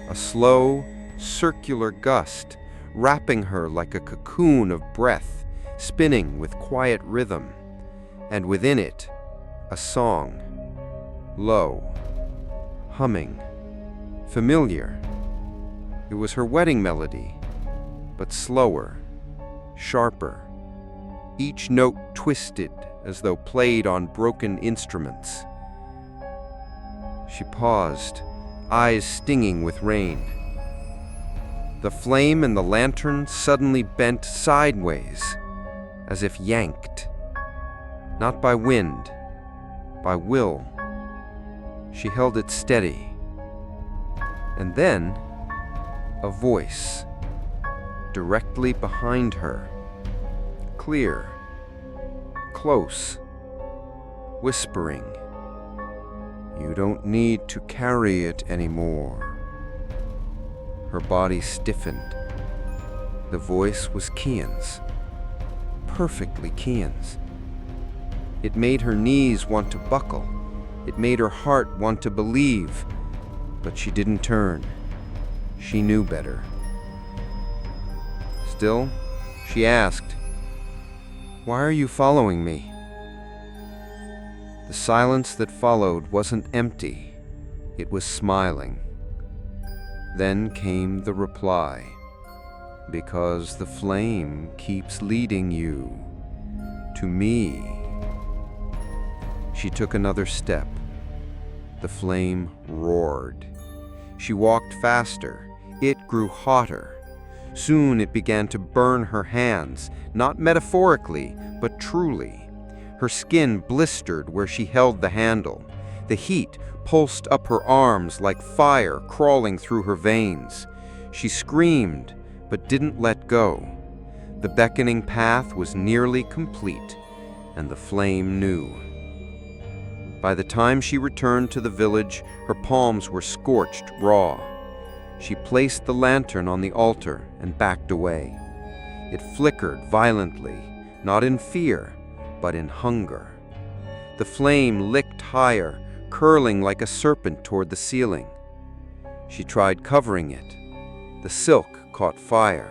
A slow, circular gust, wrapping her like a cocoon of breath, spinning with quiet rhythm. And within it, a song. Low, humming, familiar. It was her wedding melody, but slower, sharper. Each note twisted as though played on broken instruments. She paused, eyes stinging with rain. The flame in the lantern suddenly bent sideways, as if yanked. Not by wind, by will. She held it steady. And then, a voice, directly behind her. Clear, close, whispering, "You don't need to carry it anymore." Her body stiffened. The voice was Kian's, perfectly Kian's. It made her knees want to buckle. It made her heart want to believe, but she didn't turn. She knew better. Still, she asked, "Why are you following me?" The silence that followed wasn't empty. It was smiling. Then came the reply, "Because the flame keeps leading you to me." She took another step. The flame roared. She walked faster. It grew hotter. Soon it began to burn her hands, not metaphorically, but truly. Her skin blistered where she held the handle. The heat pulsed up her arms like fire crawling through her veins. She screamed, but didn't let go. The beckoning path was nearly complete, and the flame knew. By the time she returned to the village, her palms were scorched raw. She placed the lantern on the altar and backed away. It flickered violently, not in fear, but in hunger. The flame licked higher, curling like a serpent toward the ceiling. She tried covering it. The silk caught fire.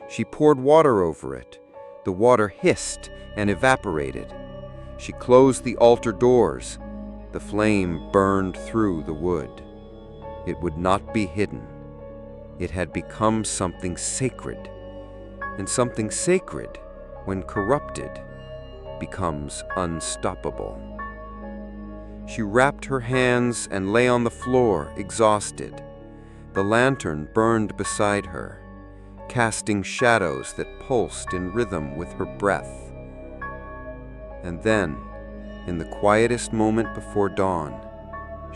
She poured water over it. The water hissed and evaporated. She closed the altar doors. The flame burned through the wood. It would not be hidden. It had become something sacred. And something sacred, when corrupted, becomes unstoppable. She wrapped her hands and lay on the floor, exhausted. The lantern burned beside her, casting shadows that pulsed in rhythm with her breath. And then, in the quietest moment before dawn,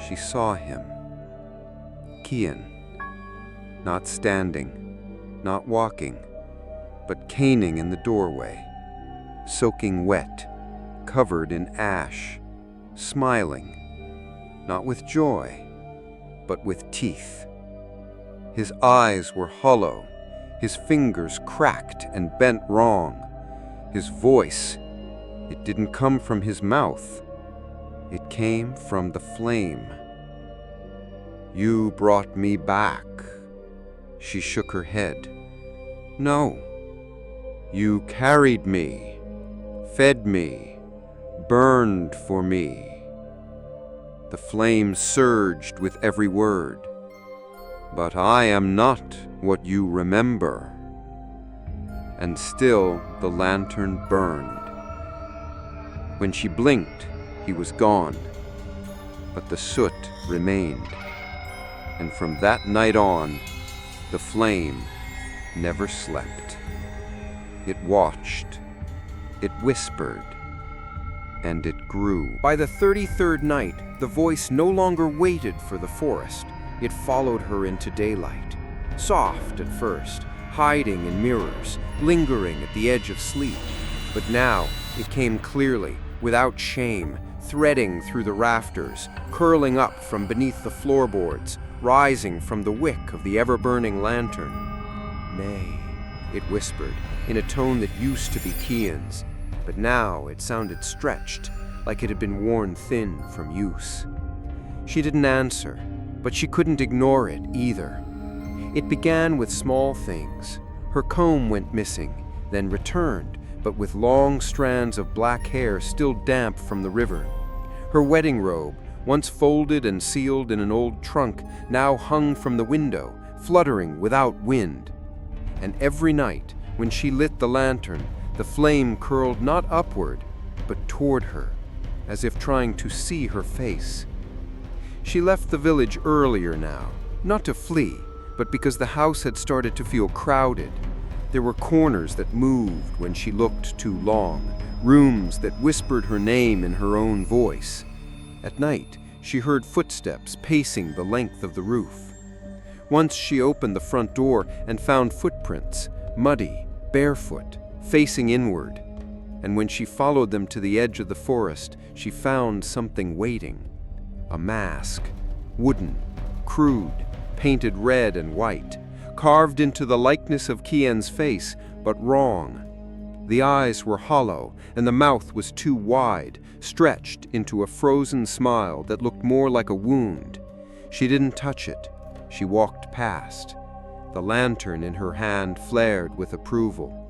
she saw him. Kian, not standing, not walking, but caning in the doorway, soaking wet, covered in ash, smiling, not with joy, but with teeth. His eyes were hollow, his fingers cracked and bent wrong. His voice, it didn't come from his mouth. It came from the flame. You brought me back. She shook her head. No. You carried me, fed me, burned for me. The flame surged with every word. But I am not what you remember. And still the lantern burned. When she blinked, he was gone. But the soot remained. And from that night on, the flame never slept. It watched, it whispered, and it grew. By the 33rd night, the voice no longer waited for the forest. It followed her into daylight. Soft at first, hiding in mirrors, lingering at the edge of sleep. But now it came clearly, without shame, threading through the rafters, curling up from beneath the floorboards, rising from the wick of the ever-burning lantern. Nay, it whispered, in a tone that used to be Kian's, but now it sounded stretched, like it had been worn thin from use. She didn't answer, but she couldn't ignore it either. It began with small things. Her comb went missing, then returned, but with long strands of black hair still damp from the river. Her wedding robe, once folded and sealed in an old trunk, now hung from the window, fluttering without wind. And every night, when she lit the lantern, the flame curled not upward, but toward her, as if trying to see her face. She left the village earlier now, not to flee, but because the house had started to feel crowded. There were corners that moved when she looked too long, rooms that whispered her name in her own voice. At night, she heard footsteps pacing the length of the roof. Once she opened the front door and found footprints, muddy, barefoot, facing inward. And when she followed them to the edge of the forest, she found something waiting. A mask, wooden, crude, painted red and white, carved into the likeness of Kian's face, but wrong. The eyes were hollow, and the mouth was too wide, stretched into a frozen smile that looked more like a wound. She didn't touch it. She walked past. The lantern in her hand flared with approval.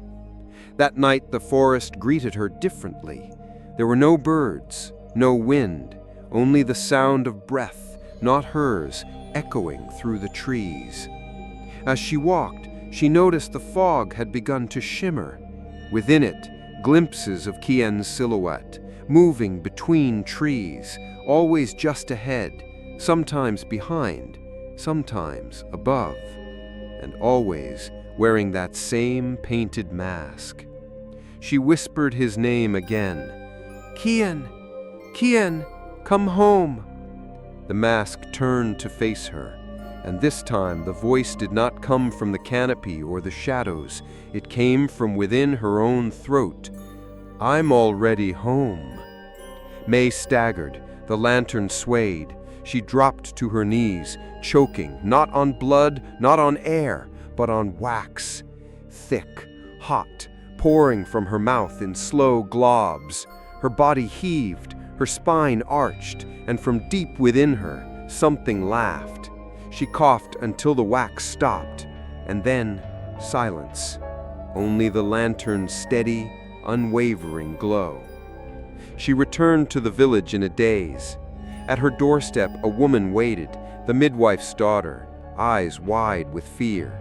That night the forest greeted her differently. There were no birds, no wind, only the sound of breath, not hers, echoing through the trees. As she walked, she noticed the fog had begun to shimmer. Within it, glimpses of Kian's silhouette, moving between trees, always just ahead, sometimes behind, sometimes above, and always wearing that same painted mask. She whispered his name again. "Kian! Kian! Come home!" The mask turned to face her, and this time the voice did not come from the canopy or the shadows. It came from within her own throat. "I'm already home." May staggered. The lantern swayed. She dropped to her knees, choking, not on blood, not on air, but on wax. Thick, hot, pouring from her mouth in slow globs. Her body heaved, her spine arched, and from deep within her, something laughed. She coughed until the wax stopped, and then silence. Only the lantern's steady, unwavering glow. She returned to the village in a daze. At her doorstep, a woman waited, the midwife's daughter, eyes wide with fear.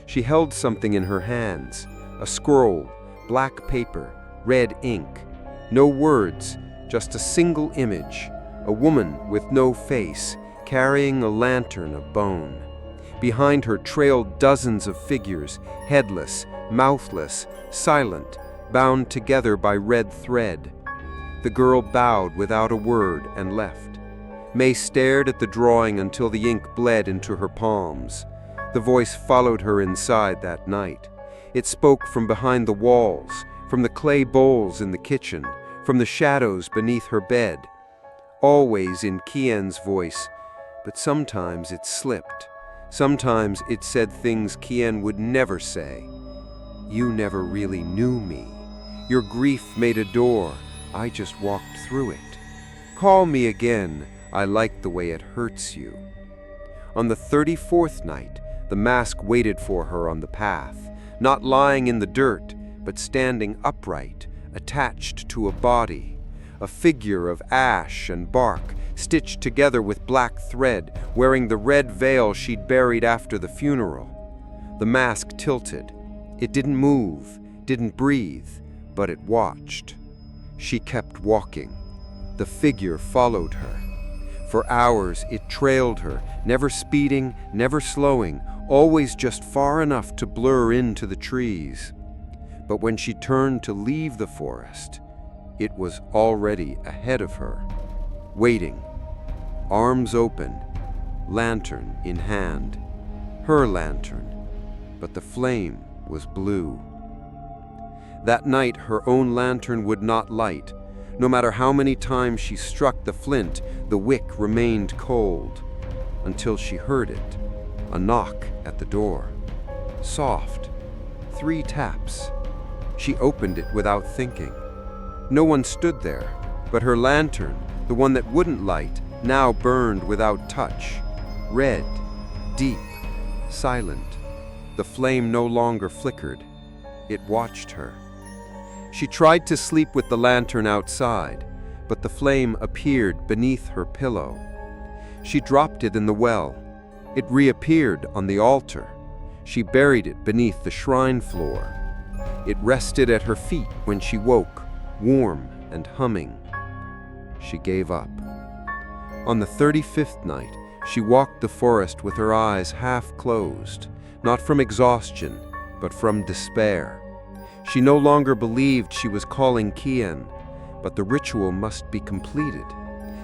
She held something in her hands, a scroll, black paper, red ink. No words, just a single image, a woman with no face, carrying a lantern of bone. Behind her trailed dozens of figures, headless, mouthless, silent, bound together by red thread. The girl bowed without a word and left. May stared at the drawing until the ink bled into her palms. The voice followed her inside that night. It spoke from behind the walls, from the clay bowls in the kitchen, from the shadows beneath her bed. Always in Kian's voice, but sometimes it slipped. Sometimes it said things Kian would never say. You never really knew me. Your grief made a door. I just walked through it. Call me again. I like the way it hurts you. On the 34th night, the mask waited for her on the path, not lying in the dirt, but standing upright, attached to a body, a figure of ash and bark, stitched together with black thread, wearing the red veil she'd buried after the funeral. The mask tilted. It didn't move, didn't breathe, but it watched. She kept walking. The figure followed her. For hours it trailed her, never speeding, never slowing, always just far enough to blur into the trees. But when she turned to leave the forest, it was already ahead of her, waiting, arms open, lantern in hand. Her lantern, but the flame was blue. That night her own lantern would not light. No matter how many times she struck the flint, the wick remained cold, until she heard it, a knock at the door. Soft, 3 taps. She opened it without thinking. No one stood there, but her lantern, the one that wouldn't light, now burned without touch. Red, deep, silent. The flame no longer flickered. It watched her. She tried to sleep with the lantern outside, but the flame appeared beneath her pillow. She dropped it in the well. It reappeared on the altar. She buried it beneath the shrine floor. It rested at her feet when she woke, warm and humming. She gave up. On the 35th night, she walked the forest with her eyes half closed, not from exhaustion, but from despair. She no longer believed she was calling Kian, but the ritual must be completed.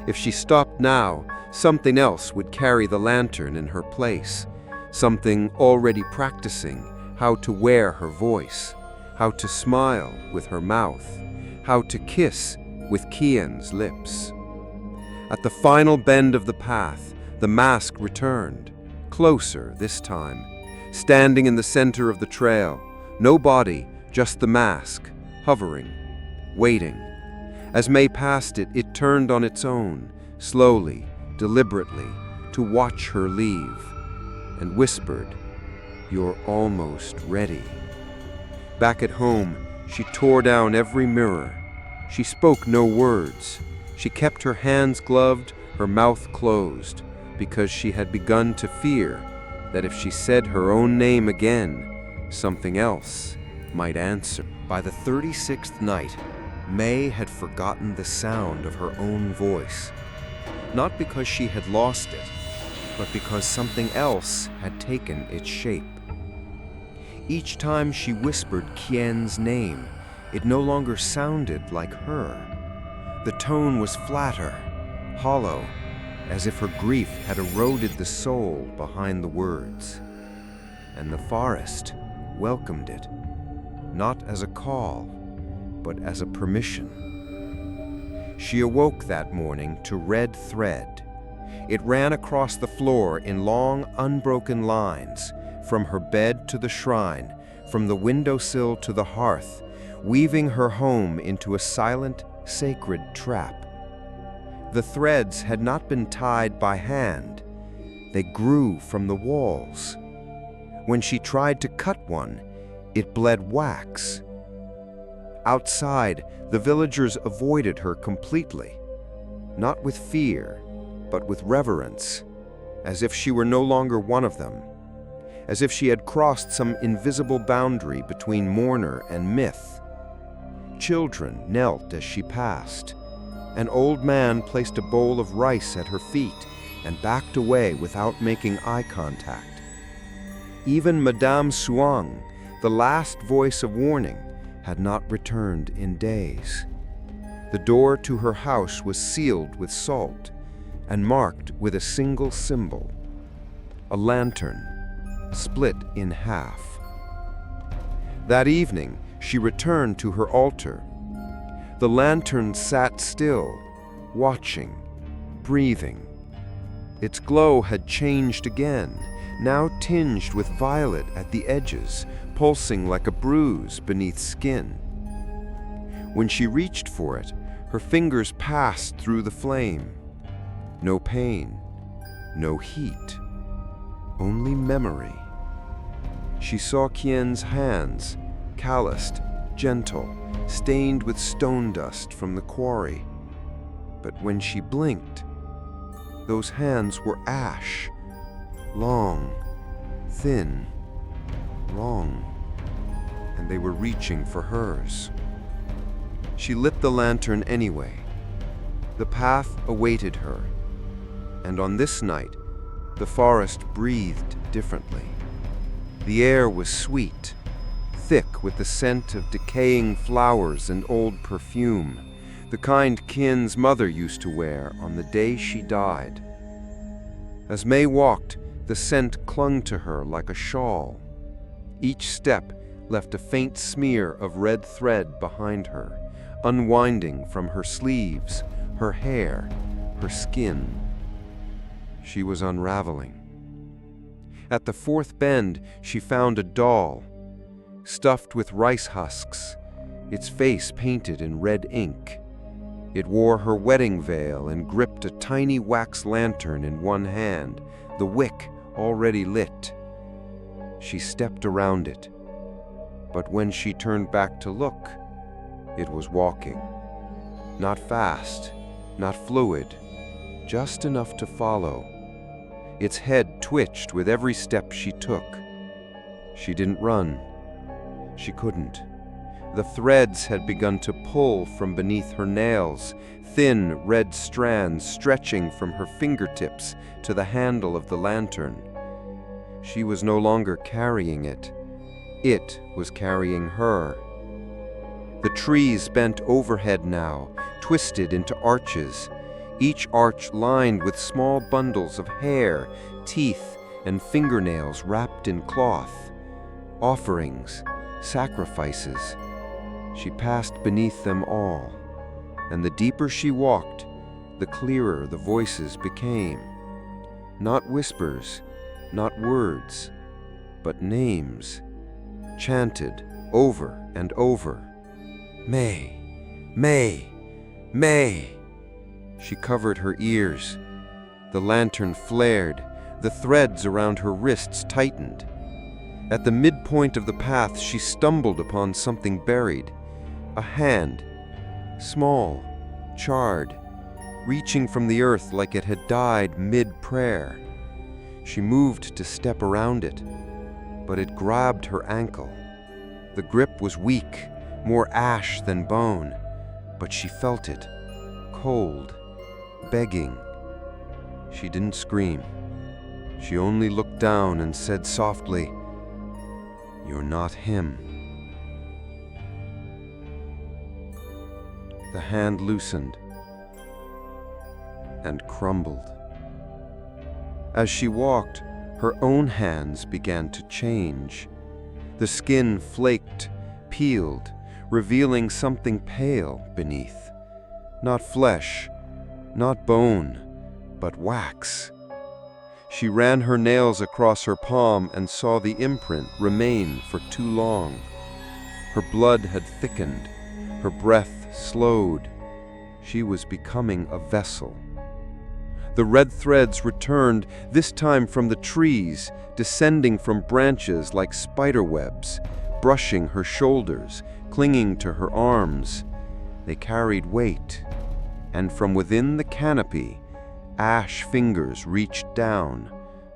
If she stopped now, something else would carry the lantern in her place, something already practicing how to wear her voice, how to smile with her mouth, how to kiss with Kian's lips. At the final bend of the path, the mask returned, closer this time, standing in the center of the trail, no body, just the mask, hovering, waiting. As May passed it, it turned on its own, slowly, deliberately, to watch her leave, and whispered, "You're almost ready." Back at home, she tore down every mirror. She spoke no words. She kept her hands gloved, her mouth closed, because she had begun to fear that if she said her own name again, something else might answer. By the 36th night, May had forgotten the sound of her own voice, not because she had lost it, but because something else had taken its shape. Each time she whispered Kian's name, it no longer sounded like her. The tone was flatter, hollow, as if her grief had eroded the soul behind the words. And the forest welcomed it, not as a call, but as a permission. She awoke that morning to red thread. It ran across the floor in long, unbroken lines, from her bed to the shrine, from the windowsill to the hearth, weaving her home into a silent, sacred trap. The threads had not been tied by hand. They grew from the walls. When she tried to cut one, it bled wax. Outside, the villagers avoided her completely, not with fear, but with reverence, as if she were no longer one of them, as if she had crossed some invisible boundary between mourner and myth. Children knelt as she passed. An old man placed a bowl of rice at her feet and backed away without making eye contact. Even Madame Suang, the last voice of warning, had not returned in days. The door to her house was sealed with salt. and marked with a single symbol, a lantern split in half. That evening, she returned to her altar. The lantern sat still, watching, breathing. Its glow had changed again, now tinged with violet at the edges, pulsing like a bruise beneath skin. When she reached for it, her fingers passed through the flame. No pain, no heat, only memory. She saw Qian's hands, calloused, gentle, stained with stone dust from the quarry. But when she blinked, those hands were ash, long, thin, long, and they were reaching for hers. She lit the lantern anyway. The path awaited her, and on this night, the forest breathed differently. The air was sweet, thick with the scent of decaying flowers and old perfume, the kind Qian's mother used to wear on the day she died. As May walked, the scent clung to her like a shawl. Each step left a faint smear of red thread behind her, unwinding from her sleeves, her hair, her skin. She was unraveling. At the fourth bend, she found a doll, stuffed with rice husks, its face painted in red ink. It wore her wedding veil and gripped a tiny wax lantern in one hand, the wick already lit. She stepped around it, but when she turned back to look, it was walking. Not fast, not fluid, just enough to follow. Its head twitched with every step she took. She didn't run. She couldn't. The threads had begun to pull from beneath her nails, thin red strands stretching from her fingertips to the handle of the lantern. She was no longer carrying it. It was carrying her. The trees bent overhead now, twisted into arches, each arch lined with small bundles of hair, teeth, and fingernails wrapped in cloth. Offerings, sacrifices. She passed beneath them all, and the deeper she walked, the clearer the voices became. Not whispers, not words, but names, chanted over and over. May, May, May. She covered her ears. The lantern flared. The threads around her wrists tightened. At the midpoint of the path, she stumbled upon something buried. A hand, small, charred, reaching from the earth like it had died mid-prayer. She moved to step around it, but it grabbed her ankle. The grip was weak, more ash than bone, but she felt it, cold, begging. She didn't scream. She only looked down and said softly, "You're not him." The hand loosened and crumbled. As she walked, her own hands began to change. The skin flaked, peeled, revealing something pale beneath. Not flesh, not bone, but wax. She ran her nails across her palm and saw the imprint remain for too long. Her blood had thickened, her breath slowed. She was becoming a vessel. The red threads returned, this time from the trees, descending from branches like spiderwebs, brushing her shoulders, clinging to her arms. They carried weight, and from within the canopy, ash fingers reached down,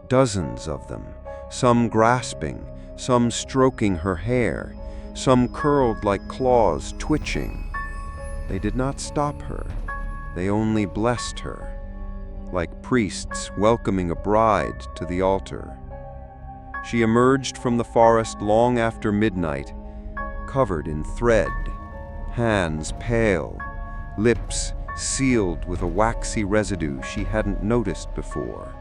dozens of them, some grasping, some stroking her hair, some curled like claws twitching. They did not stop her, they only blessed her, like priests welcoming a bride to the altar. She emerged from the forest long after midnight, covered in thread, hands pale, lips sealed with a waxy residue she hadn't noticed before.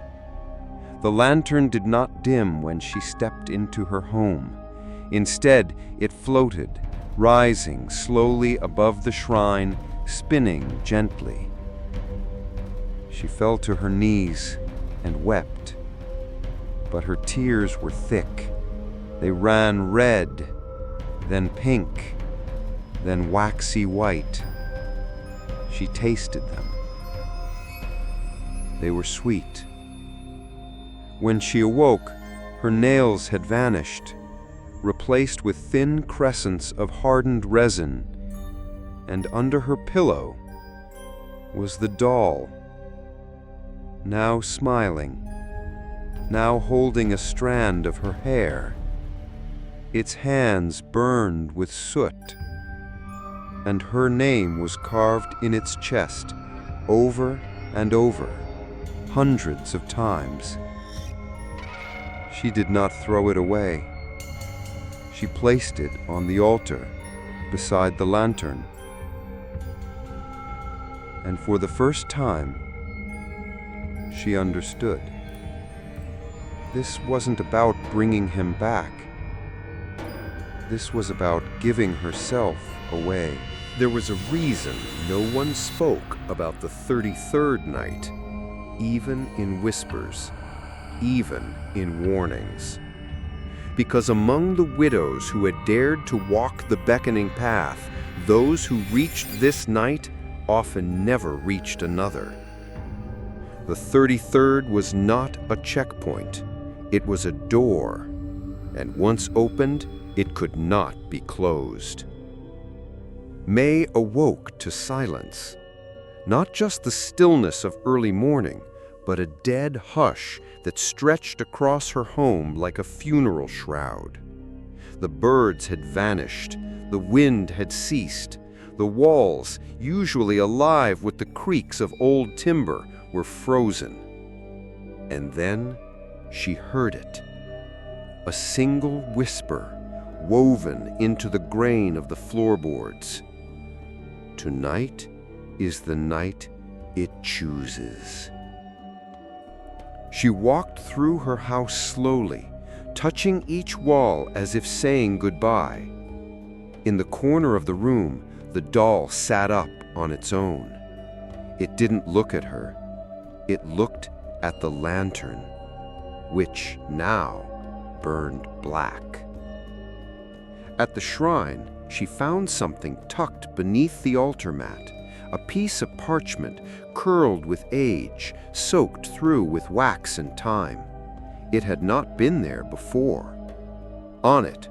The lantern did not dim when she stepped into her home. Instead, it floated, rising slowly above the shrine, spinning gently. She fell to her knees and wept, but her tears were thick. They ran red, then pink, then waxy white. She tasted them. They were sweet. When she awoke, her nails had vanished, replaced with thin crescents of hardened resin, and under her pillow was the doll, now smiling, now holding a strand of her hair. Its hands burned with soot, and her name was carved in its chest over and over, hundreds of times. She did not throw it away. She placed it on the altar beside the lantern. And for the first time, she understood. This wasn't about bringing him back. This was about giving herself away. There was a reason no one spoke about the 33rd night, even in whispers, even in warnings. Because among the widows who had dared to walk the beckoning path, those who reached this night often never reached another. The 33rd was not a checkpoint. It was a door, and once opened, it could not be closed. May awoke to silence, not just the stillness of early morning, but a dead hush that stretched across her home like a funeral shroud. The birds had vanished, the wind had ceased, the walls, usually alive with the creaks of old timber, were frozen. And then she heard it, a single whisper woven into the grain of the floorboards. Tonight is the night it chooses. She walked through her house slowly, touching each wall as if saying goodbye. In the corner of the room, the doll sat up on its own. It didn't look at her. It looked at the lantern, which now burned black. At the shrine, she found something tucked beneath the altar mat, a piece of parchment curled with age, soaked through with wax and time. It had not been there before. On it,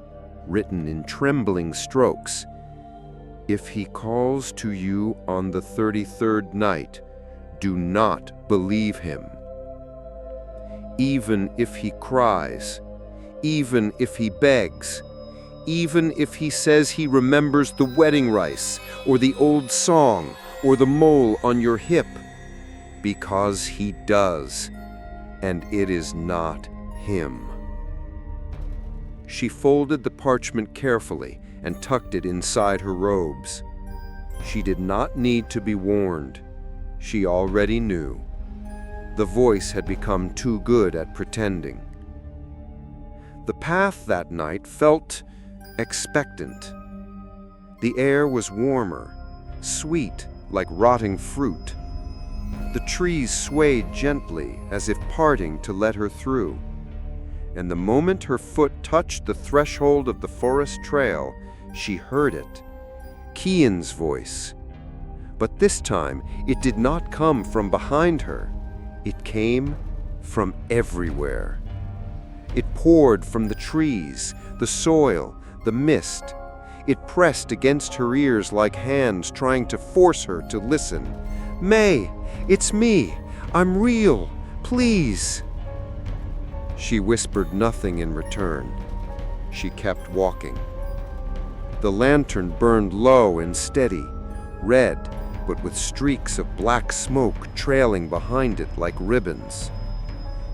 written in trembling strokes, "If he calls to you on the 33rd night, do not believe him. Even if he cries, even if he begs, even if he says he remembers the wedding rice or the old song or the mole on your hip, because he does, and it is not him." She folded the parchment carefully and tucked it inside her robes. She did not need to be warned. She already knew. The voice had become too good at pretending. The path that night felt expectant. The air was warmer, sweet like rotting fruit. The trees swayed gently as if parting to let her through. And the moment her foot touched the threshold of the forest trail, she heard it, Kian's voice. But this time, it did not come from behind her. It came from everywhere. It poured from the trees, the soil, the mist. It pressed against her ears like hands trying to force her to listen. "May, it's me. I'm real. Please." She whispered nothing in return. She kept walking. The lantern burned low and steady, red, but with streaks of black smoke trailing behind it like ribbons.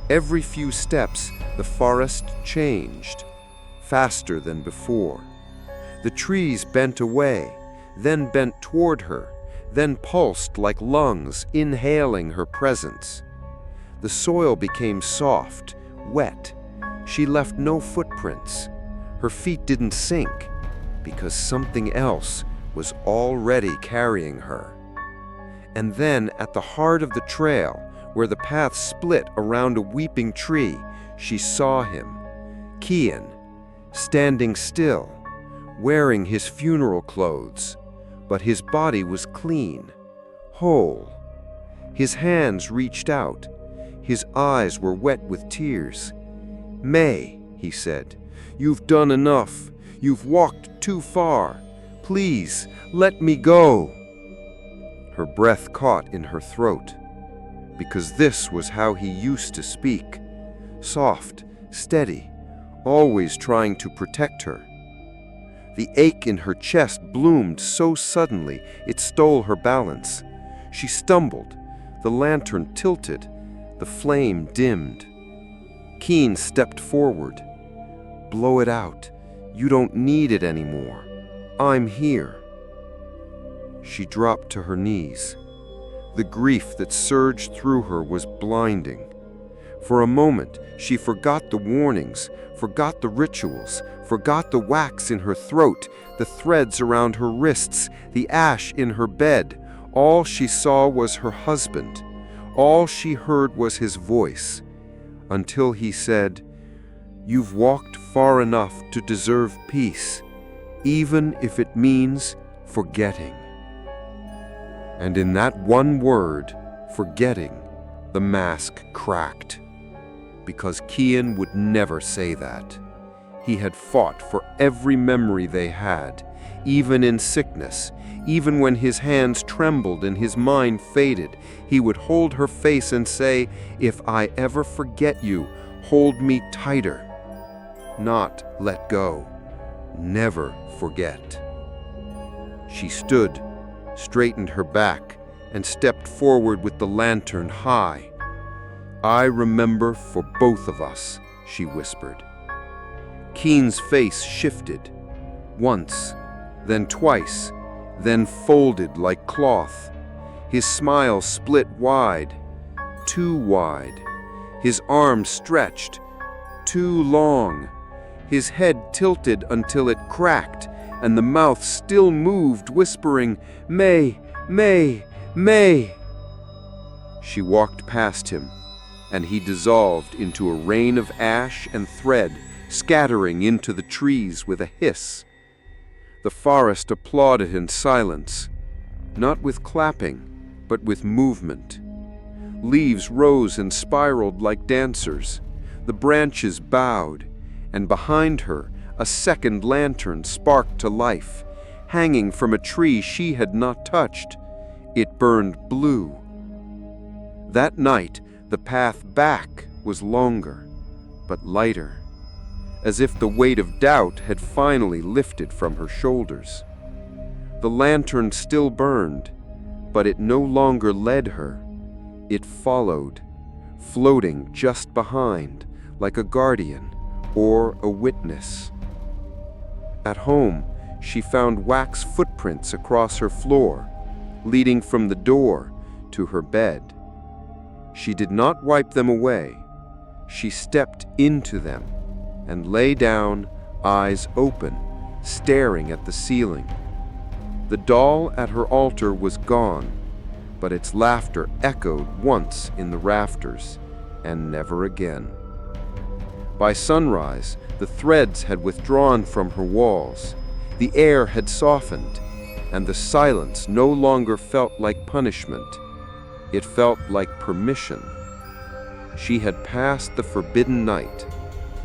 Every few steps, the forest changed, faster than before. The trees bent away, then bent toward her, then pulsed like lungs, inhaling her presence. The soil became soft, wet. She left no footprints. Her feet didn't sink, because something else was already carrying her. And then, at the heart of the trail, where the path split around a weeping tree, she saw him, Kian, standing still, wearing his funeral clothes, but his body was clean, whole. His hands reached out. His eyes were wet with tears. "May," he said, "you've done enough. You've walked too far. Please, let me go." Her breath caught in her throat, because this was how he used to speak, soft, steady, always trying to protect her. The ache in her chest bloomed so suddenly it stole her balance. She stumbled, the lantern tilted, the flame dimmed. Keen stepped forward. "Blow it out. You don't need it anymore. I'm here." She dropped to her knees. The grief that surged through her was blinding. For a moment, she forgot the warnings, forgot the rituals, forgot the wax in her throat, the threads around her wrists, the ash in her bed. All she saw was her husband. All she heard was his voice, until he said, "You've walked far enough to deserve peace, even if it means forgetting." And in that one word, forgetting, the mask cracked. Because Kian would never say that. He had fought for every memory they had, even in sickness, even when his hands trembled and his mind faded. He would hold her face and say, "If I ever forget you, hold me tighter." Not let go. Never forget. She stood, straightened her back, and stepped forward with the lantern high. "I remember for both of us," she whispered. Keen's face shifted, once, then twice, then folded like cloth. His smile split wide, too wide. His arms stretched, too long. His head tilted until it cracked, and the mouth still moved, whispering, "May, May, May." She walked past him, and he dissolved into a rain of ash and thread, scattering into the trees with a hiss. The forest applauded in silence, not with clapping, but with movement. Leaves rose and spiraled like dancers. The branches bowed, and behind her, a second lantern sparked to life, hanging from a tree she had not touched. It burned blue. That night, the path back was longer, but lighter, as if the weight of doubt had finally lifted from her shoulders. The lantern still burned, but it no longer led her. It followed, floating just behind, like a guardian or a witness. At home, she found wax footprints across her floor, leading from the door to her bed. She did not wipe them away. She stepped into them and lay down, eyes open, staring at the ceiling. The doll at her altar was gone, but its laughter echoed once in the rafters, and never again. By sunrise, the threads had withdrawn from her walls. The air had softened, and the silence no longer felt like punishment. It felt like permission. She had passed the forbidden night,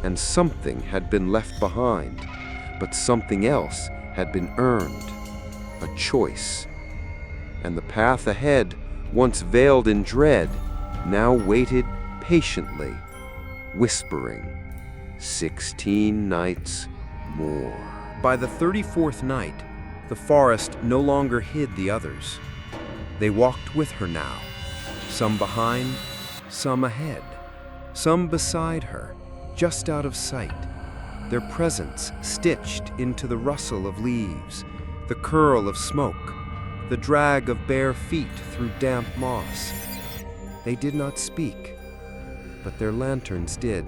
and something had been left behind, but something else had been earned, a choice. And the path ahead, once veiled in dread, now waited patiently, whispering, 16 nights more. By the 34th night, the forest no longer hid the others. They walked with her now, some behind, some ahead, some beside her, just out of sight, their presence stitched into the rustle of leaves, the curl of smoke, the drag of bare feet through damp moss. They did not speak, but their lanterns did.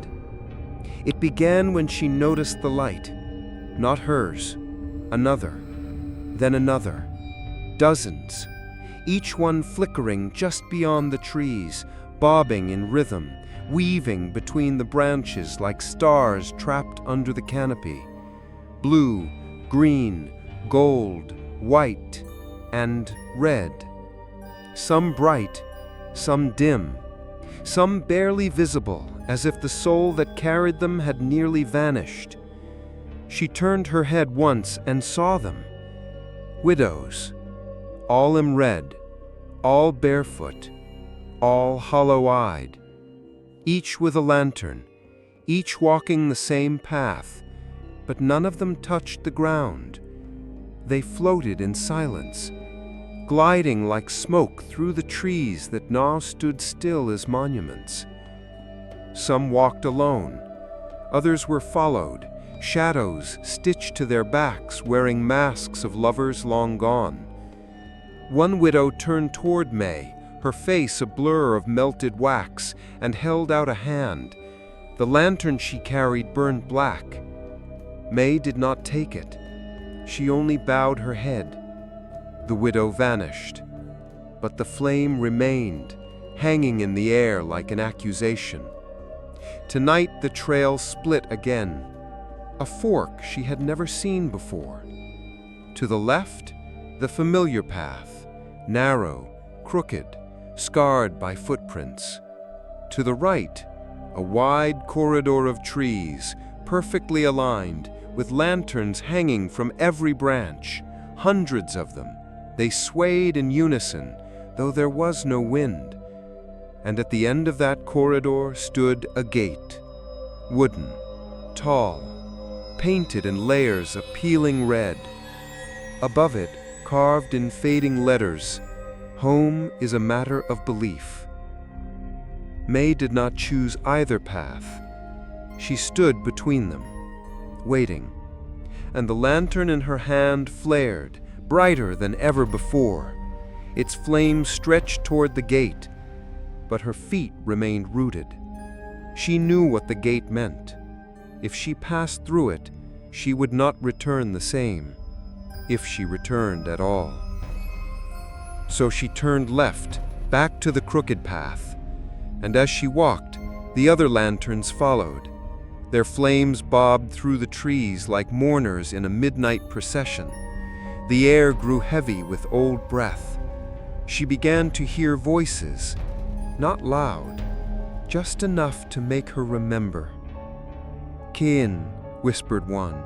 It began when she noticed the light, not hers, another, then another, dozens, each one flickering just beyond the trees, bobbing in rhythm, weaving between the branches like stars trapped under the canopy. Blue, green, gold, white, and red. Some bright, some dim, some barely visible, as if the soul that carried them had nearly vanished. She turned her head once and saw them. Widows, all in red, all barefoot, all hollow-eyed, each with a lantern, each walking the same path, but none of them touched the ground. They floated in silence, gliding like smoke through the trees that now stood still as monuments. Some walked alone, others were followed, shadows stitched to their backs, wearing masks of lovers long gone. One widow turned toward May, her face a blur of melted wax, and held out a hand. The lantern she carried burned black. May did not take it. She only bowed her head. The widow vanished, but the flame remained, hanging in the air like an accusation. Tonight the trail split again, a fork she had never seen before. To the left, the familiar path, narrow, crooked, scarred by footprints. To the right, a wide corridor of trees, perfectly aligned, with lanterns hanging from every branch, hundreds of them. They swayed in unison, though there was no wind. And at the end of that corridor stood a gate, wooden, tall, painted in layers of peeling red. Above it, carved in fading letters, "Home is a matter of belief." May did not choose either path. She stood between them, waiting, and the lantern in her hand flared, brighter than ever before. Its flame stretched toward the gate, but her feet remained rooted. She knew what the gate meant. If she passed through it, she would not return the same, if she returned at all. So she turned left, back to the crooked path, and as she walked, the other lanterns followed. Their flames bobbed through the trees like mourners in a midnight procession. The air grew heavy with old breath. She began to hear voices, not loud, just enough to make her remember. "Kin," whispered one,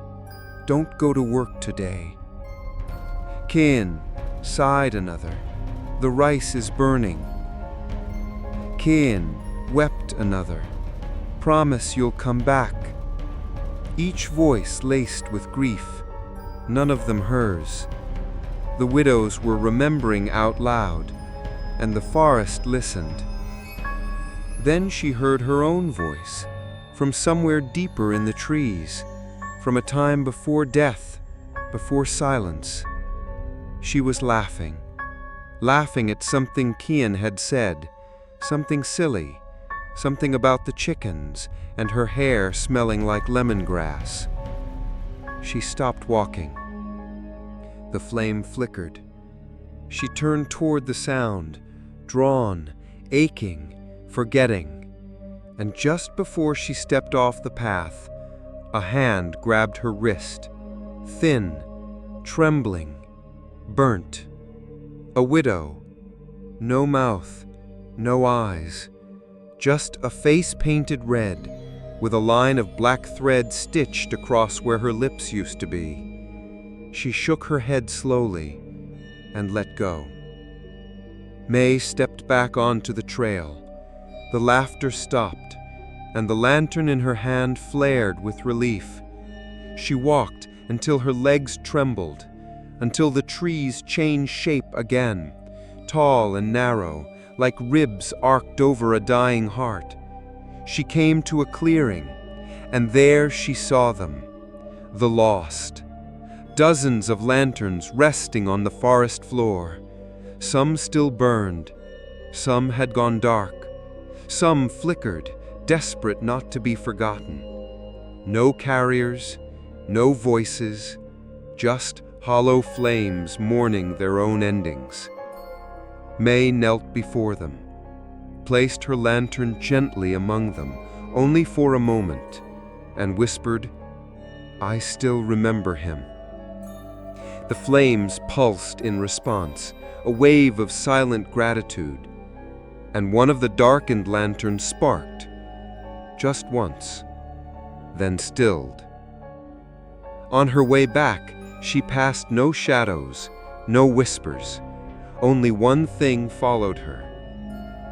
"don't go to work today." "Kin," sighed another, "the rice is burning." "Kin," wept another, "promise you'll come back." Each voice laced with grief, none of them hers. The widows were remembering out loud, and the forest listened. Then she heard her own voice, from somewhere deeper in the trees, from a time before death, before silence. She was laughing, laughing at something Kian had said, something silly, something about the chickens and her hair smelling like lemongrass. She stopped walking. The flame flickered. She turned toward the sound, drawn, aching, forgetting. And just before she stepped off the path, a hand grabbed her wrist, thin, trembling, burnt. A widow. No mouth, no eyes, just a face painted red, with a line of black thread stitched across where her lips used to be. She shook her head slowly and let go. May stepped back onto the trail. The laughter stopped, and the lantern in her hand flared with relief. She walked until her legs trembled, until the trees changed shape again, tall and narrow, like ribs arced over a dying heart. She came to a clearing, and there she saw them, the lost, Dozens of lanterns resting on the forest floor. Some still burned, some had gone dark, some flickered, desperate not to be forgotten. No carriers, no voices, just hollow flames mourning their own endings. May knelt before them, placed her lantern gently among them, only for a moment, and whispered, "I still remember him." The flames pulsed in response, a wave of silent gratitude, and one of the darkened lanterns sparked, just once, then stilled. On her way back, she passed no shadows, no whispers. Only one thing followed her.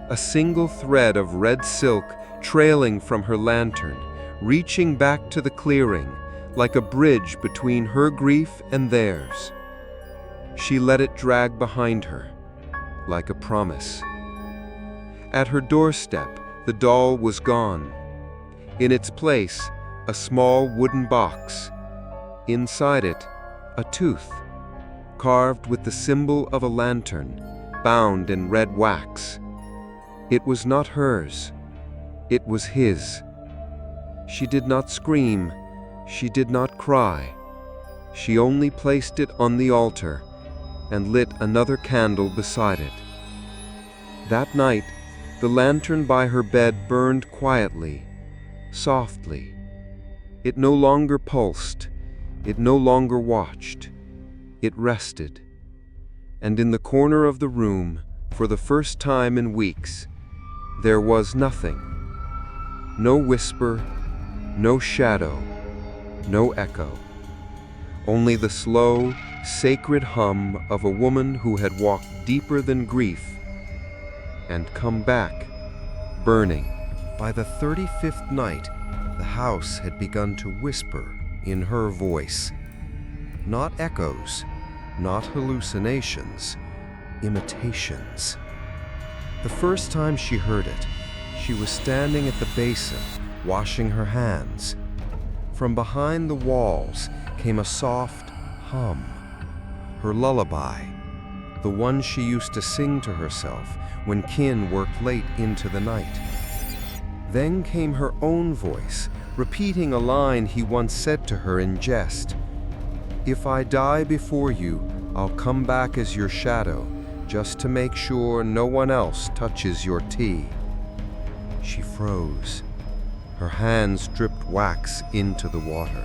A single thread of red silk trailing from her lantern, reaching back to the clearing, like a bridge between her grief and theirs. She let it drag behind her, like a promise. At her doorstep, the doll was gone. In its place, a small wooden box. Inside it, a tooth, carved with the symbol of a lantern, bound in red wax. It was not hers. It was his. She did not scream. She did not cry. She only placed it on the altar and lit another candle beside it. That night, the lantern by her bed burned quietly, softly. It no longer pulsed. It no longer watched. It rested. And in the corner of the room, for the first time in weeks, there was nothing. No whisper, no shadow, no echo. Only the slow, sacred hum of a woman who had walked deeper than grief and come back, burning. By the 35th night, the house had begun to whisper in her voice. Not echoes, not hallucinations, imitations. The first time she heard it, she was standing at the basin, washing her hands. From behind the walls came a soft hum, her lullaby, the one she used to sing to herself when kin worked late into the night. Then came her own voice, repeating a line he once said to her in jest. "If I die before you, I'll come back as your shadow, just to make sure no one else touches your tea." She froze. Her hands dripped wax into the water.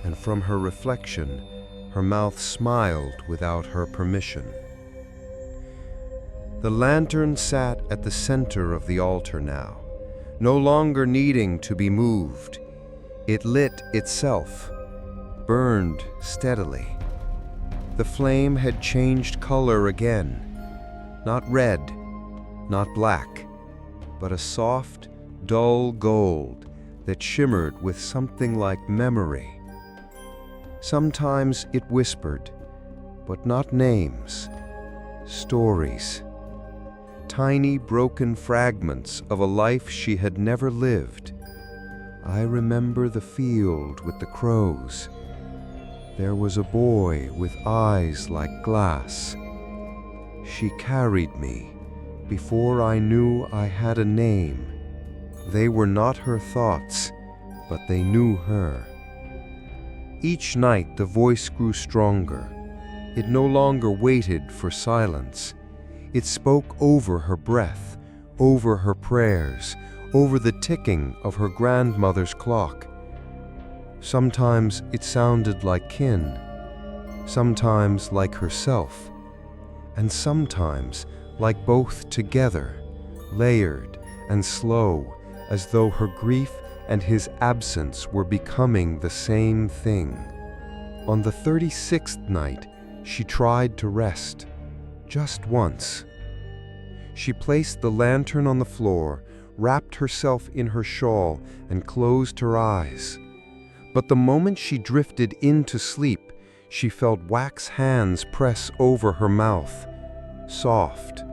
And from her reflection, her mouth smiled without her permission. The lantern sat at the center of the altar now, no longer needing to be moved. It lit itself, burned steadily. The flame had changed color again, not red, not black, but a soft, dull gold that shimmered with something like memory. Sometimes it whispered, but not names, stories. Tiny broken fragments of a life she had never lived. I remember the field with the crows. There was a boy with eyes like glass. She carried me before I knew I had a name. They were not her thoughts, but they knew her. Each night the voice grew stronger. It no longer waited for silence. It spoke over her breath, over her prayers, over the ticking of her grandmother's clock. Sometimes it sounded like kin, sometimes like herself, and sometimes like both together, layered and slow, as though her grief and his absence were becoming the same thing. On the 36th night, she tried to rest, just once. She placed the lantern on the floor, wrapped herself in her shawl, and closed her eyes. But the moment she drifted into sleep, she felt wax hands press over her mouth, soft,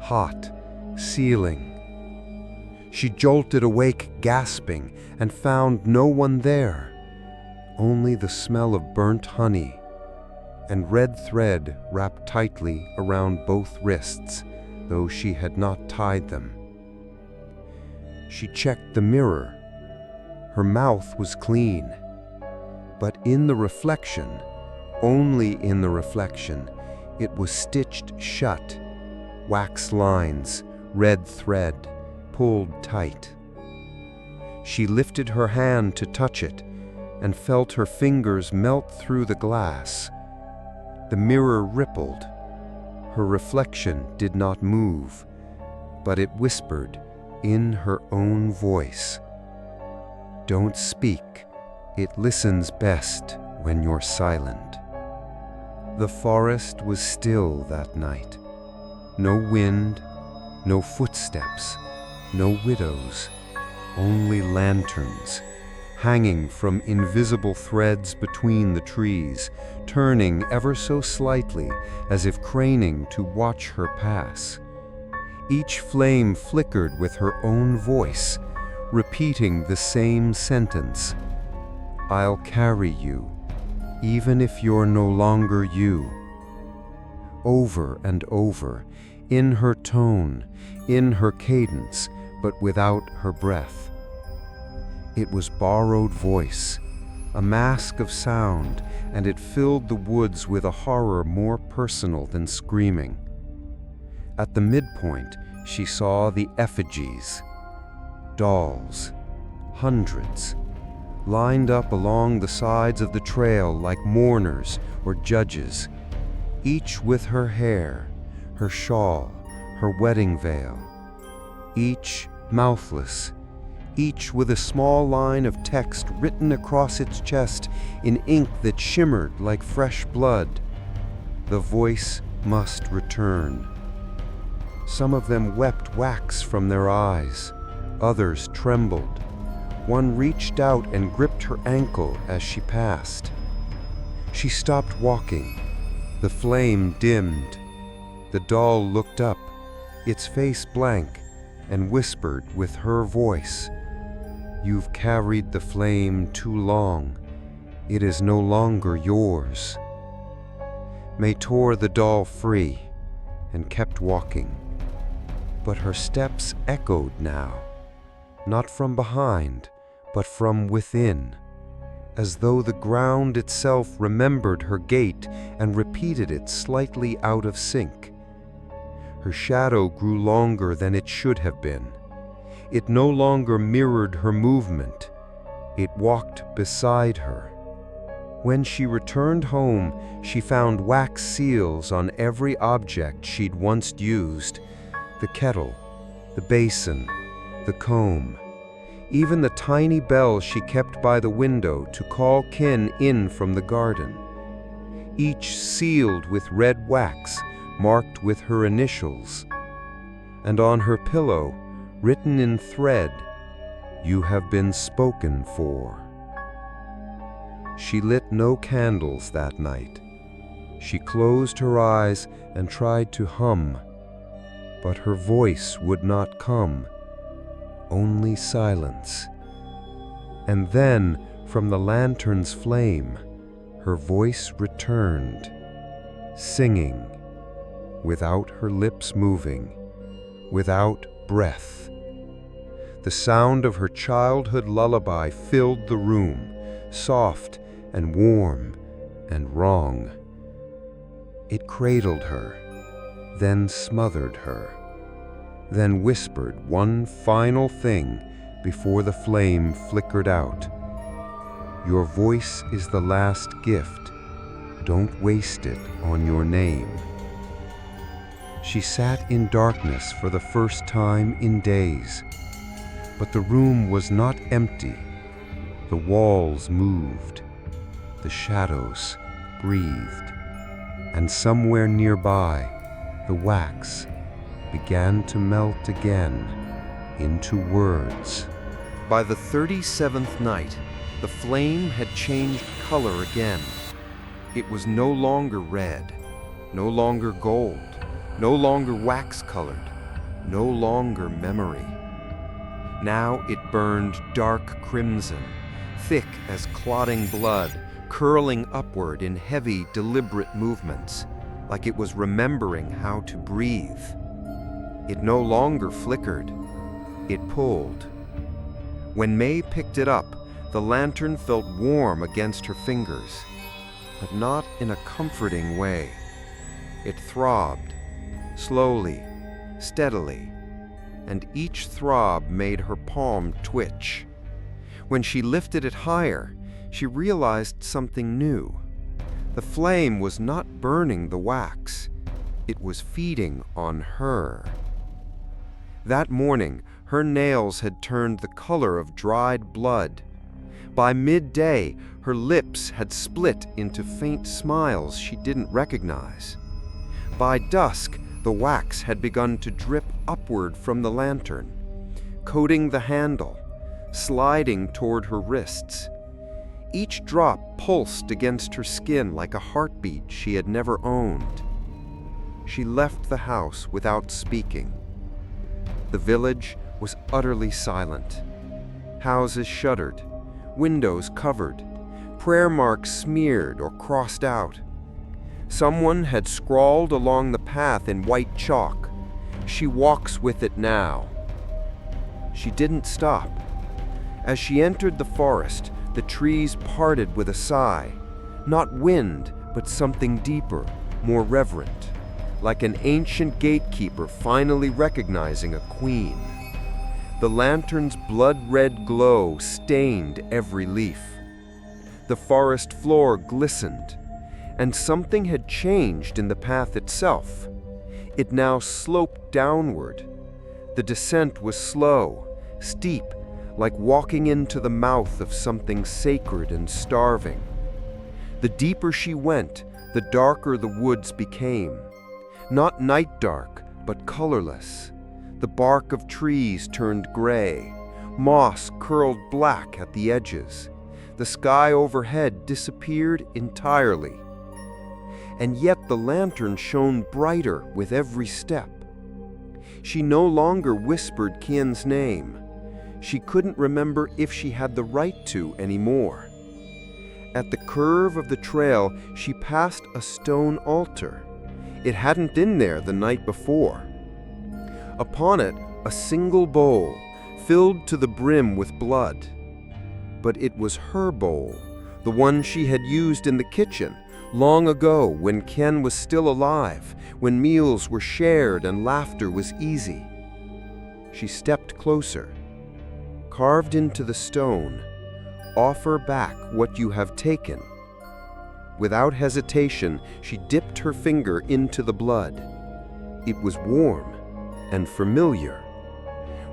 hot, sealing. She jolted awake, gasping, and found no one there. only the smell of burnt honey and red thread wrapped tightly around both wrists, though she had not tied them. She checked the mirror. Her mouth was clean, but in the reflection, only in the reflection, it was stitched shut, wax lines, red thread, pulled tight. She lifted her hand to touch it and felt her fingers melt through the glass. The mirror rippled. Her reflection did not move, but it whispered in her own voice, "Don't speak. It listens best when you're silent." The forest was still that night. No wind, no footsteps, no widows, only lanterns, hanging from invisible threads between the trees, turning ever so slightly as if craning to watch her pass. Each flame flickered with her own voice, repeating the same sentence, "I'll carry you, even if you're no longer you." Over and over, in her tone, in her cadence, but without her breath. It was borrowed voice, a mask of sound, and it filled the woods with a horror more personal than screaming. At the midpoint, she saw the effigies, dolls, hundreds, lined up along the sides of the trail like mourners or judges, each with her hair, her shawl, her wedding veil, each mouthless, each with a small line of text written across its chest in ink that shimmered like fresh blood. The voice must return. Some of them wept wax from their eyes, others trembled. One reached out and gripped her ankle as she passed. She stopped walking. The flame dimmed. The doll looked up, its face blank, and whispered with her voice, "You've carried the flame too long. It is no longer yours." May tore the doll free and kept walking. But her steps echoed now, not from behind, but from within, as though the ground itself remembered her gait and repeated it slightly out of sync. Her shadow grew longer than it should have been. It no longer mirrored her movement. It walked beside her. When she returned home, she found wax seals on every object she'd once used: the kettle, the basin, the comb, even the tiny bell she kept by the window to call kin in from the garden, each sealed with red wax marked with her initials, and on her pillow, written in thread, "You have been spoken for." She lit no candles that night. She closed her eyes and tried to hum, but her voice would not come, only silence. And then, from the lantern's flame, her voice returned, singing, without her lips moving, without breath. The sound of her childhood lullaby filled the room, soft and warm and wrong. It cradled her, then smothered her, then whispered one final thing before the flame flickered out. "Your voice is the last gift. Don't waste it on your name." She sat in darkness for the first time in days. But the room was not empty. The walls moved. The shadows breathed. And somewhere nearby, the wax began to melt again into words. By the 37th night, the flame had changed color again. It was no longer red, no longer gold, no longer wax-colored, no longer memory. Now it burned dark crimson, thick as clotting blood, curling upward in heavy, deliberate movements, like it was remembering how to breathe. It no longer flickered. It pulled. When May picked it up, the lantern felt warm against her fingers, but not in a comforting way. It throbbed, slowly, steadily, and each throb made her palm twitch. When she lifted it higher, she realized something new. The flame was not burning the wax. It was feeding on her. That morning, her nails had turned the color of dried blood. By midday, her lips had split into faint smiles she didn't recognize. By dusk, the wax had begun to drip upward from the lantern, coating the handle, sliding toward her wrists. Each drop pulsed against her skin like a heartbeat she had never owned. She left the house without speaking. The village was utterly silent. Houses shuttered, windows covered, prayer marks smeared or crossed out. Someone had scrawled along the path in white chalk, "She walks with it now." She didn't stop. As she entered the forest, the trees parted with a sigh, not wind, but something deeper, more reverent, like an ancient gatekeeper finally recognizing a queen. The lantern's blood-red glow stained every leaf. The forest floor glistened, and something had changed in the path itself. It now sloped downward. The descent was slow, steep, like walking into the mouth of something sacred and starving. The deeper she went, the darker the woods became. Not night dark, but colorless. The bark of trees turned gray. Moss curled black at the edges. The sky overhead disappeared entirely. And yet the lantern shone brighter with every step. She no longer whispered Kian's name. She couldn't remember if she had the right to anymore. At the curve of the trail, she passed a stone altar. It hadn't been there the night before. Upon it, a single bowl, filled to the brim with blood. But it was her bowl, the one she had used in the kitchen, long ago when Ken was still alive, when meals were shared and laughter was easy. She stepped closer. Carved into the stone, "Offer back what you have taken." Without hesitation, she dipped her finger into the blood. It was warm and familiar.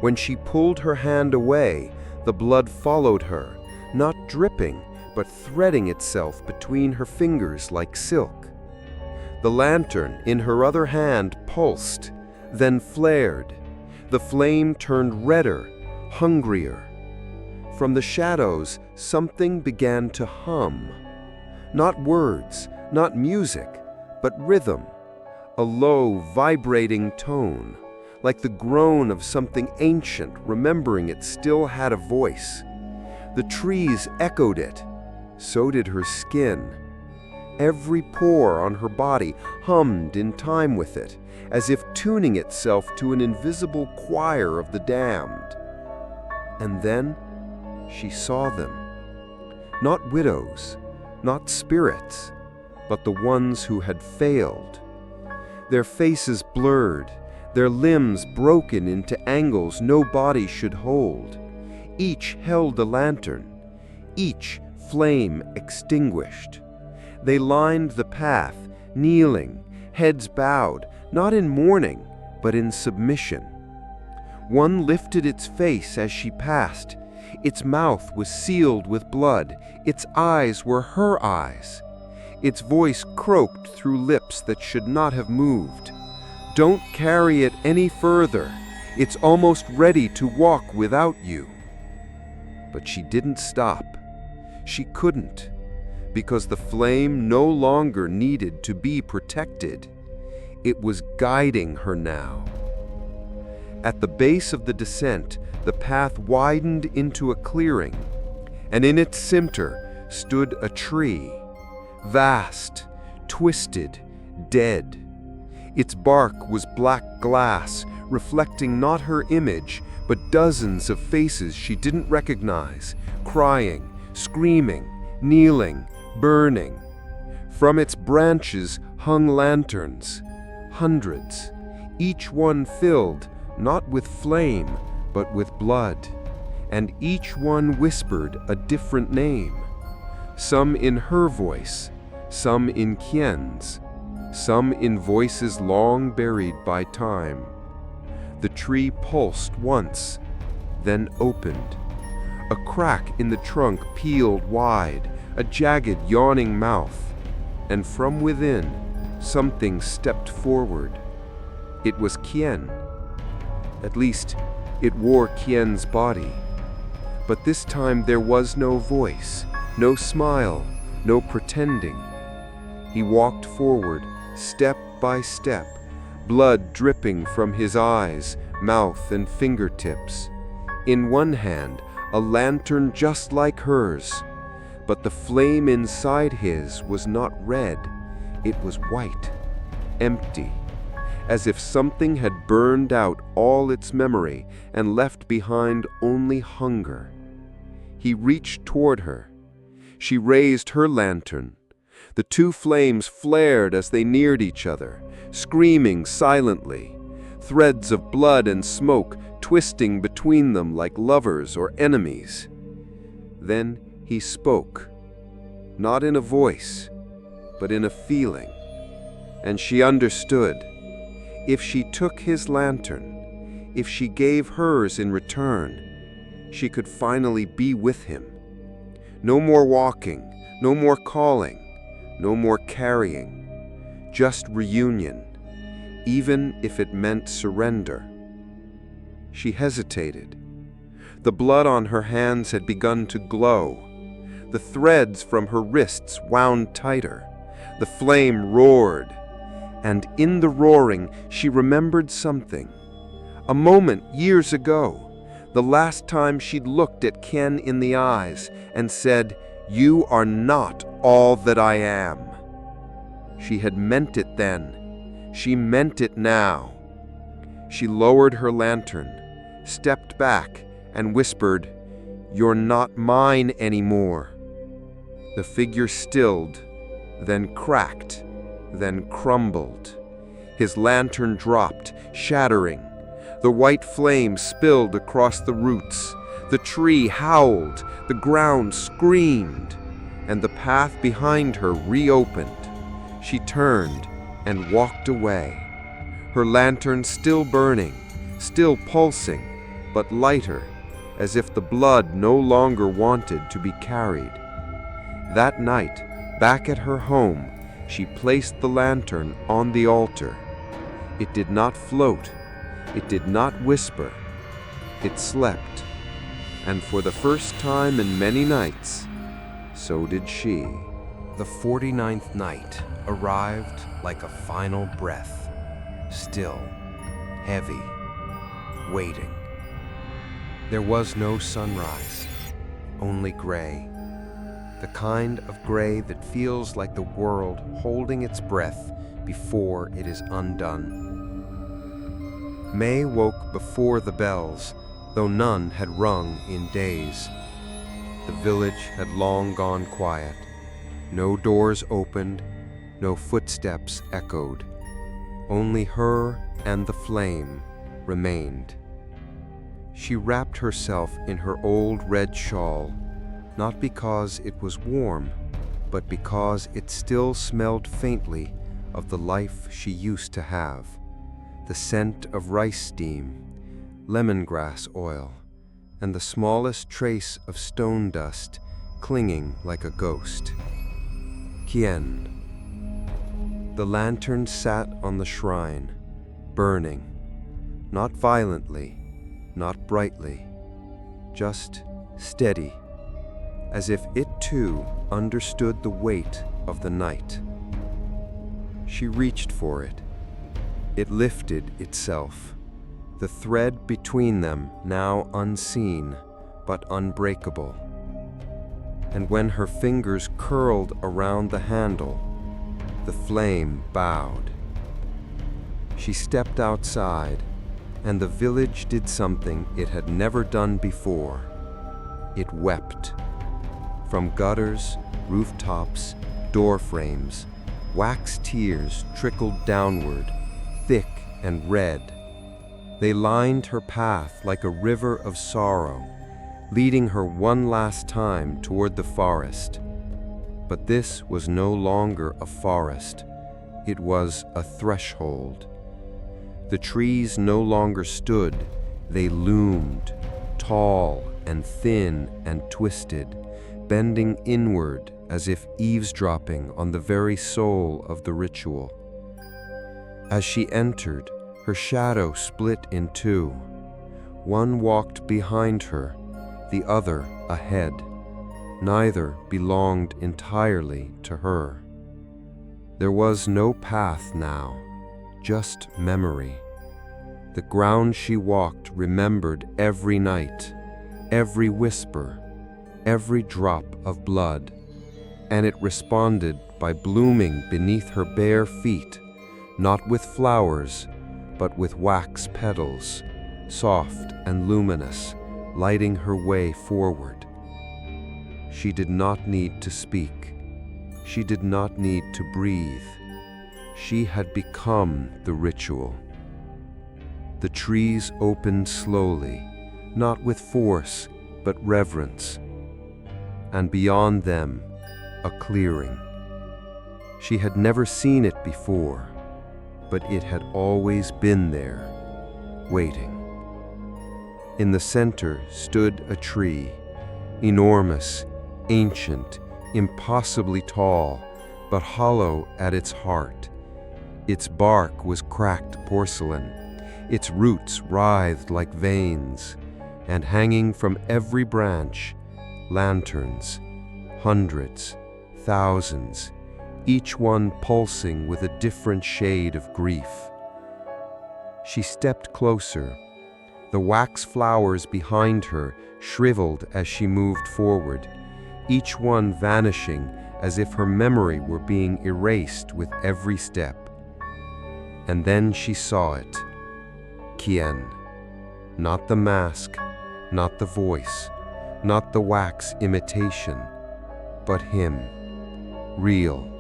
When she pulled her hand away, the blood followed her, not dripping, but threading itself between her fingers like silk. The lantern in her other hand pulsed, then flared. The flame turned redder, hungrier. From the shadows, something began to hum. Not words, not music, but rhythm. A low, vibrating tone, like the groan of something ancient remembering it still had a voice. The trees echoed it. So did her skin. Every pore on her body hummed in time with it, as if tuning itself to an invisible choir of the damned. And then she saw them. Not widows, not spirits, but the ones who had failed. Their faces blurred, their limbs broken into angles no body should hold. Each held a lantern, each flame extinguished. They lined the path, kneeling, heads bowed, not in mourning, but in submission. One lifted its face as she passed. Its mouth was sealed with blood. Its eyes were her eyes. Its voice croaked through lips that should not have moved. "Don't carry it any further. It's almost ready to walk without you." But she didn't stop. She couldn't, because the flame no longer needed to be protected. It was guiding her now. At the base of the descent, the path widened into a clearing. and in its center stood a tree, vast, twisted, dead. Its bark was black glass, reflecting not her image, but dozens of faces she didn't recognize, crying, screaming, kneeling, burning. From its branches hung lanterns, hundreds, each one filled not with flame, but with blood, and each one whispered a different name, some in her voice, some in Qian's, some in voices long buried by time. The tree pulsed once, then opened. A crack in the trunk peeled wide, a jagged, yawning mouth, and from within, something stepped forward. It was Qian. At least, it wore Qian's body. But this time there was no voice, no smile, no pretending. He walked forward, step by step, blood dripping from his eyes, mouth, and fingertips. In one hand, a lantern just like hers, but the flame inside his was not red, it was white, empty, as if something had burned out all its memory and left behind only hunger. He reached toward her. She raised her lantern. The two flames flared as they neared each other, screaming silently, threads of blood and smoke twisting between them like lovers or enemies. Then he spoke, not in a voice, but in a feeling, and she understood. If she took his lantern, if she gave hers in return, she could finally be with him. No more walking, no more calling, no more carrying, just reunion, even if it meant surrender. She hesitated. The blood on her hands had begun to glow. The threads from her wrists wound tighter. The flame roared. And in the roaring, she remembered something. A moment years ago, the last time she'd looked at Qian in the eyes and said, "You are not all that I am." She had meant it then. She meant it now. She lowered her lantern, stepped back, and whispered, "You're not mine anymore." The figure stilled, then cracked, then crumbled. His lantern dropped, shattering. The white flame spilled across the roots. The tree howled, the ground screamed, and the path behind her reopened. She turned and walked away, her lantern still burning, still pulsing, but lighter, as if the blood no longer wanted to be carried. That night, back at her home, she placed the lantern on the altar. It did not float, it did not whisper, it slept, and for the first time in many nights, so did she. The 49th night arrived like a final breath, still, heavy, waiting. There was no sunrise, only gray. The kind of gray that feels like the world holding its breath before it is undone. May woke before the bells, though none had rung in days. The village had long gone quiet. No doors opened, no footsteps echoed. Only her and the flame remained. She wrapped herself in her old red shawl, not because it was warm, but because it still smelled faintly of the life she used to have, the scent of rice steam, lemongrass oil, and the smallest trace of stone dust clinging like a ghost. Qian. The lantern sat on the shrine, burning, not violently, not brightly, just steady, as if it too understood the weight of the night. She reached for it. It lifted itself, the thread between them now unseen but unbreakable. and when her fingers curled around the handle, the flame bowed. She stepped outside, and the village did something it had never done before. It wept. From gutters, rooftops, door frames, wax tears trickled downward, thick and red. They lined her path like a river of sorrow, leading her one last time toward the forest. But this was no longer a forest. It was a threshold. The trees no longer stood, they loomed, tall and thin and twisted, bending inward as if eavesdropping on the very soul of the ritual. As she entered, her shadow split in two. One walked behind her, the other ahead. Neither belonged entirely to her. There was no path now, just memory. The ground she walked remembered every night, every whisper, every drop of blood, and it responded by blooming beneath her bare feet, not with flowers, but with wax petals, soft and luminous, lighting her way forward. She did not need to speak. She did not need to breathe. She had become the ritual. The trees opened slowly, not with force, but reverence. And beyond them, a clearing. She had never seen it before, but it had always been there, waiting. In the center stood a tree, enormous, ancient, impossibly tall, but hollow at its heart. Its bark was cracked porcelain, its roots writhed like veins, and hanging from every branch, lanterns, hundreds, thousands, each one pulsing with a different shade of grief. She stepped closer. The wax flowers behind her shriveled as she moved forward, each one vanishing as if her memory were being erased with every step. And then she saw it. Kien. Not the mask, not the voice, not the wax imitation, but him, real,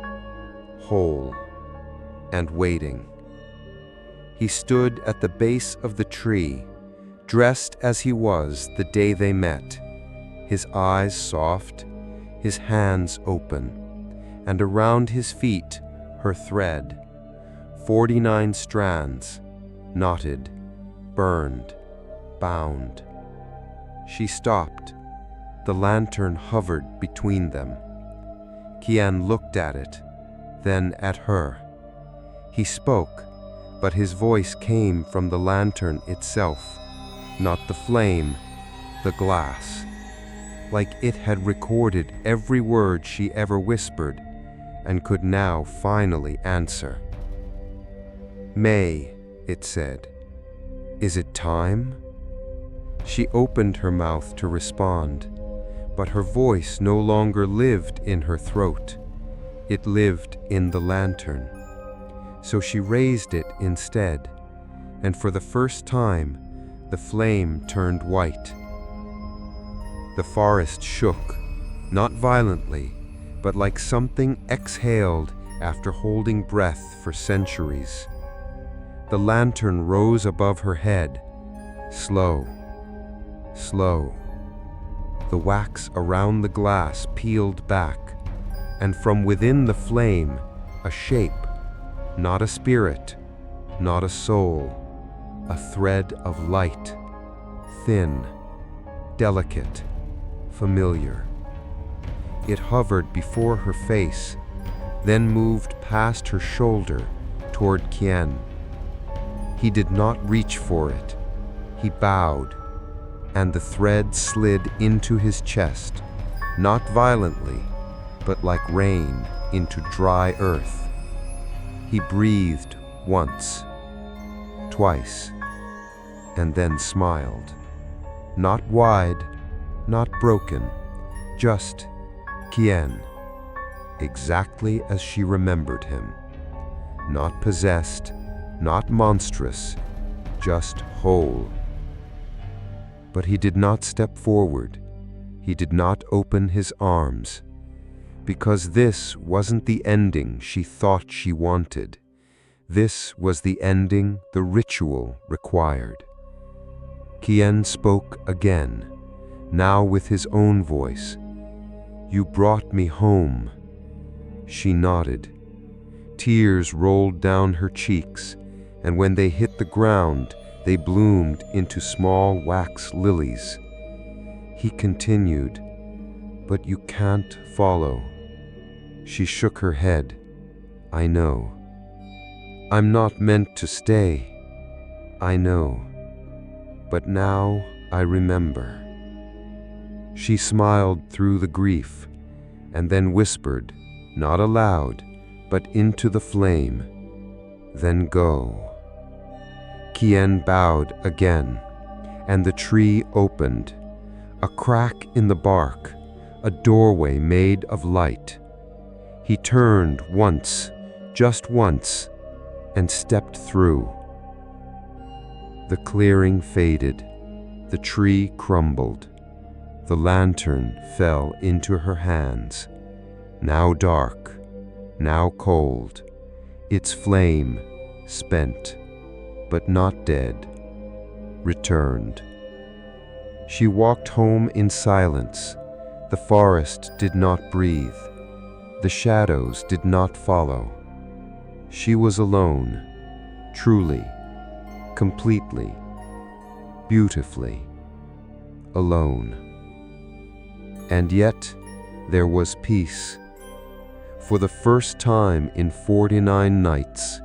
whole, and waiting. He stood at the base of the tree, dressed as he was the day they met, his eyes soft, his hands open, and around his feet her thread, 49 strands, knotted, burned, bound. She stopped. The lantern hovered between them. Kian looked at it, then at her. He spoke, but his voice came from the lantern itself, not the flame, the glass, like it had recorded every word she ever whispered and could now finally answer. "May," it said, "is it time?" She opened her mouth to respond, but her voice no longer lived in her throat. It lived in the lantern. So she raised it instead, and for the first time, the flame turned white. The forest shook, not violently, but like something exhaled after holding breath for centuries. The lantern rose above her head, slow, slow. The wax around the glass peeled back, and from within the flame, a shape, not a spirit, not a soul, a thread of light, thin, delicate, familiar. It hovered before her face, then moved past her shoulder toward Kian. He did not reach for it. He bowed, and the thread slid into his chest, not violently, but like rain into dry earth. He breathed once, twice, and then smiled. Not wide, not broken, just Kien, exactly as she remembered him. Not possessed, not monstrous, just whole. But he did not step forward. He did not open his arms. Because this wasn't the ending she thought she wanted. This was the ending the ritual required. Kien spoke again, now with his own voice. "You brought me home." She nodded. Tears rolled down her cheeks, and when they hit the ground, they bloomed into small wax lilies. He continued, "But you can't follow." She shook her head. "I know. I'm not meant to stay. I know. But now I remember." She smiled through the grief, and then whispered, not aloud, but into the flame, "Then go." Kien bowed again, and the tree opened. A crack in the bark, a doorway made of light. He turned once, just once, and stepped through. The clearing faded, the tree crumbled. The lantern fell into her hands, now dark, now cold, its flame, spent, but not dead, returned. She walked home in silence. The forest did not breathe. The shadows did not follow. She was alone, truly, completely, beautifully, alone. And yet, there was peace. For the first time in 49 nights,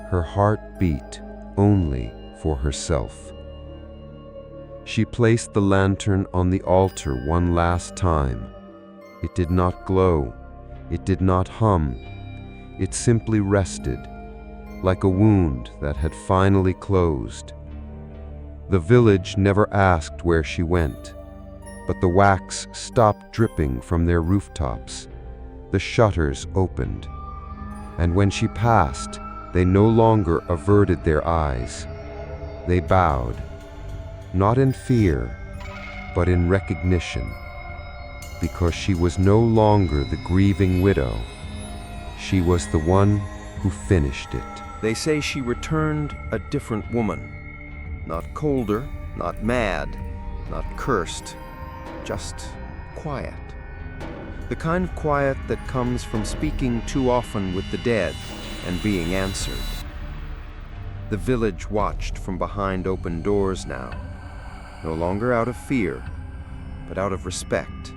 her heart beat only for herself. She placed the lantern on the altar one last time. It did not glow. It did not hum. It simply rested, like a wound that had finally closed. The village never asked where she went, but the wax stopped dripping from their rooftops. The shutters opened, and when she passed, they no longer averted their eyes. They bowed, not in fear, but in recognition, because she was no longer the grieving widow. She was the one who finished it. They say she returned a different woman. Not colder, not mad, not cursed, just quiet. The kind of quiet that comes from speaking too often with the dead and being answered. The village watched from behind open doors now, no longer out of fear, but out of respect,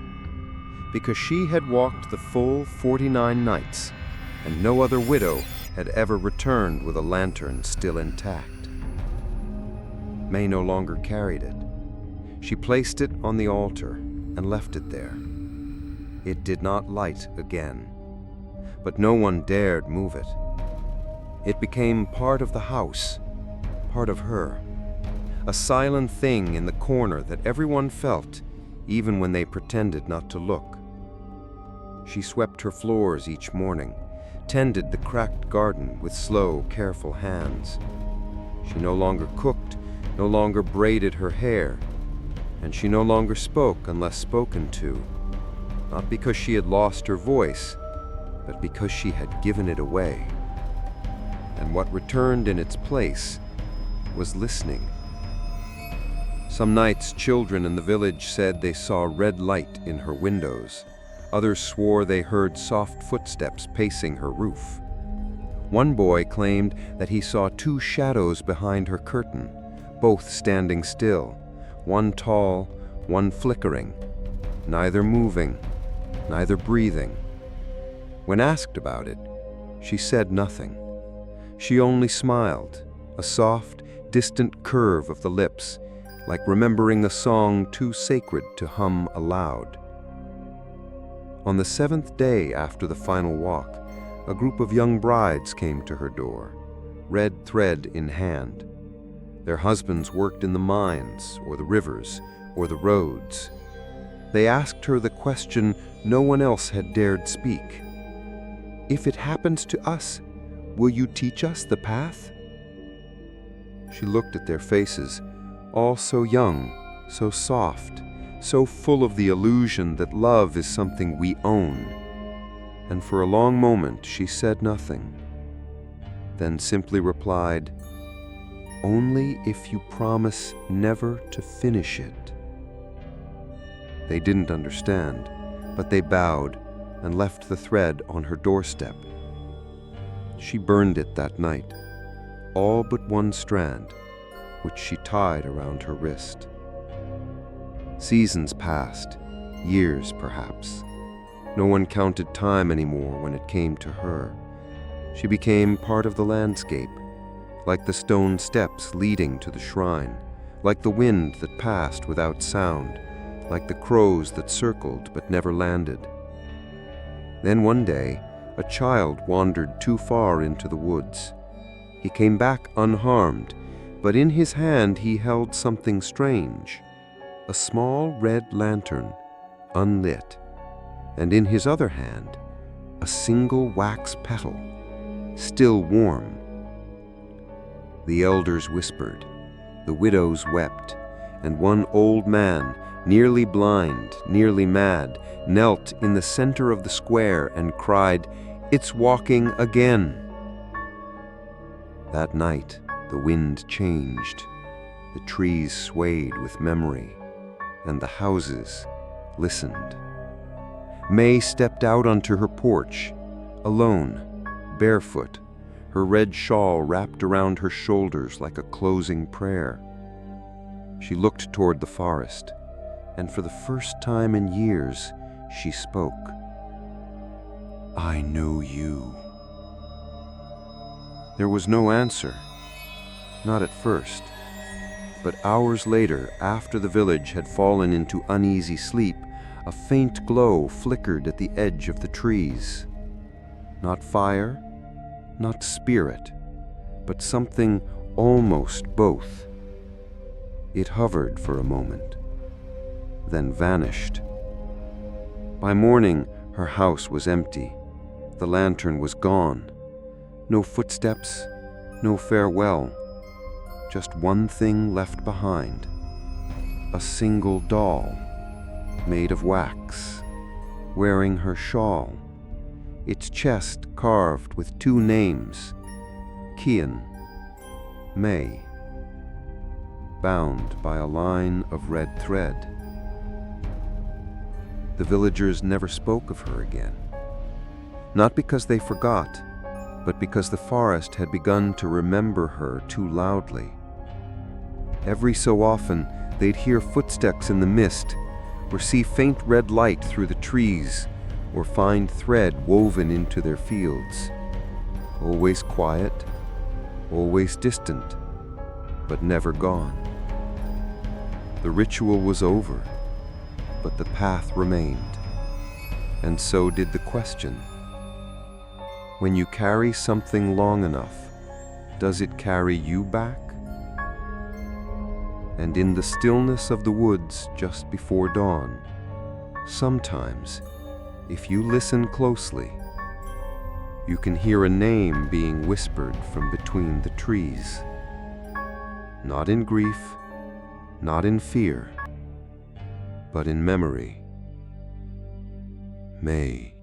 because she had walked the full 49 nights, and no other widow had ever returned with a lantern still intact. May no longer carried it. She placed it on the altar and left it there. It did not light again, but no one dared move it. It became part of the house, part of her, a silent thing in the corner that everyone felt, even when they pretended not to look. She swept her floors each morning, tended the cracked garden with slow, careful hands. She no longer cooked, no longer braided her hair, and she no longer spoke unless spoken to, not because she had lost her voice, but because she had given it away. And what returned in its place was listening. Some nights, children in the village said they saw red light in her windows. Others swore they heard soft footsteps pacing her roof. One boy claimed that he saw two shadows behind her curtain, both standing still, one tall, one flickering, neither moving, neither breathing. When asked about it, she said nothing. She only smiled, a soft, distant curve of the lips, like remembering a song too sacred to hum aloud. On the 7th day after the final walk, a group of young brides came to her door, red thread in hand. Their husbands worked in the mines, or the rivers, or the roads. They asked her the question no one else had dared speak. "If it happens to us, will you teach us the path?" She looked at their faces, all so young, so soft, so full of the illusion that love is something we own. And for a long moment she said nothing, then simply replied, "Only if you promise never to finish it." They didn't understand, but they bowed and left the thread on her doorstep. She burned it that night, all but one strand, which she tied around her wrist. Seasons passed, years perhaps. No one counted time anymore when it came to her. She became part of the landscape, like the stone steps leading to the shrine, like the wind that passed without sound, like the crows that circled but never landed. Then one day, a child wandered too far into the woods. He came back unharmed, but in his hand he held something strange, a small red lantern, unlit, and in his other hand, a single wax petal, still warm. The elders whispered, the widows wept, and one old man, nearly blind, nearly mad, knelt in the center of the square and cried, "It's walking again." That night, the wind changed. The trees swayed with memory, and the houses listened. May stepped out onto her porch, alone, barefoot, her red shawl wrapped around her shoulders like a closing prayer. She looked toward the forest, and for the first time in years, she spoke. "I know you." There was no answer, not at first, but hours later, after the village had fallen into uneasy sleep, a faint glow flickered at the edge of the trees. Not fire, not spirit, but something almost both. It hovered for a moment, then vanished. By morning, her house was empty. The lantern was gone. No footsteps, no farewell. Just one thing left behind. A single doll, made of wax, wearing her shawl, its chest carved with two names, Kian, May, bound by a line of red thread. The villagers never spoke of her again, not because they forgot, but because the forest had begun to remember her too loudly. Every so often, they'd hear footsteps in the mist, or see faint red light through the trees, or find thread woven into their fields. Always quiet, always distant, but never gone. The ritual was over, but the path remained, and so did the question. When you carry something long enough, does it carry you back? And in the stillness of the woods just before dawn, sometimes, if you listen closely, you can hear a name being whispered from between the trees. Not in grief, not in fear, but in memory. May.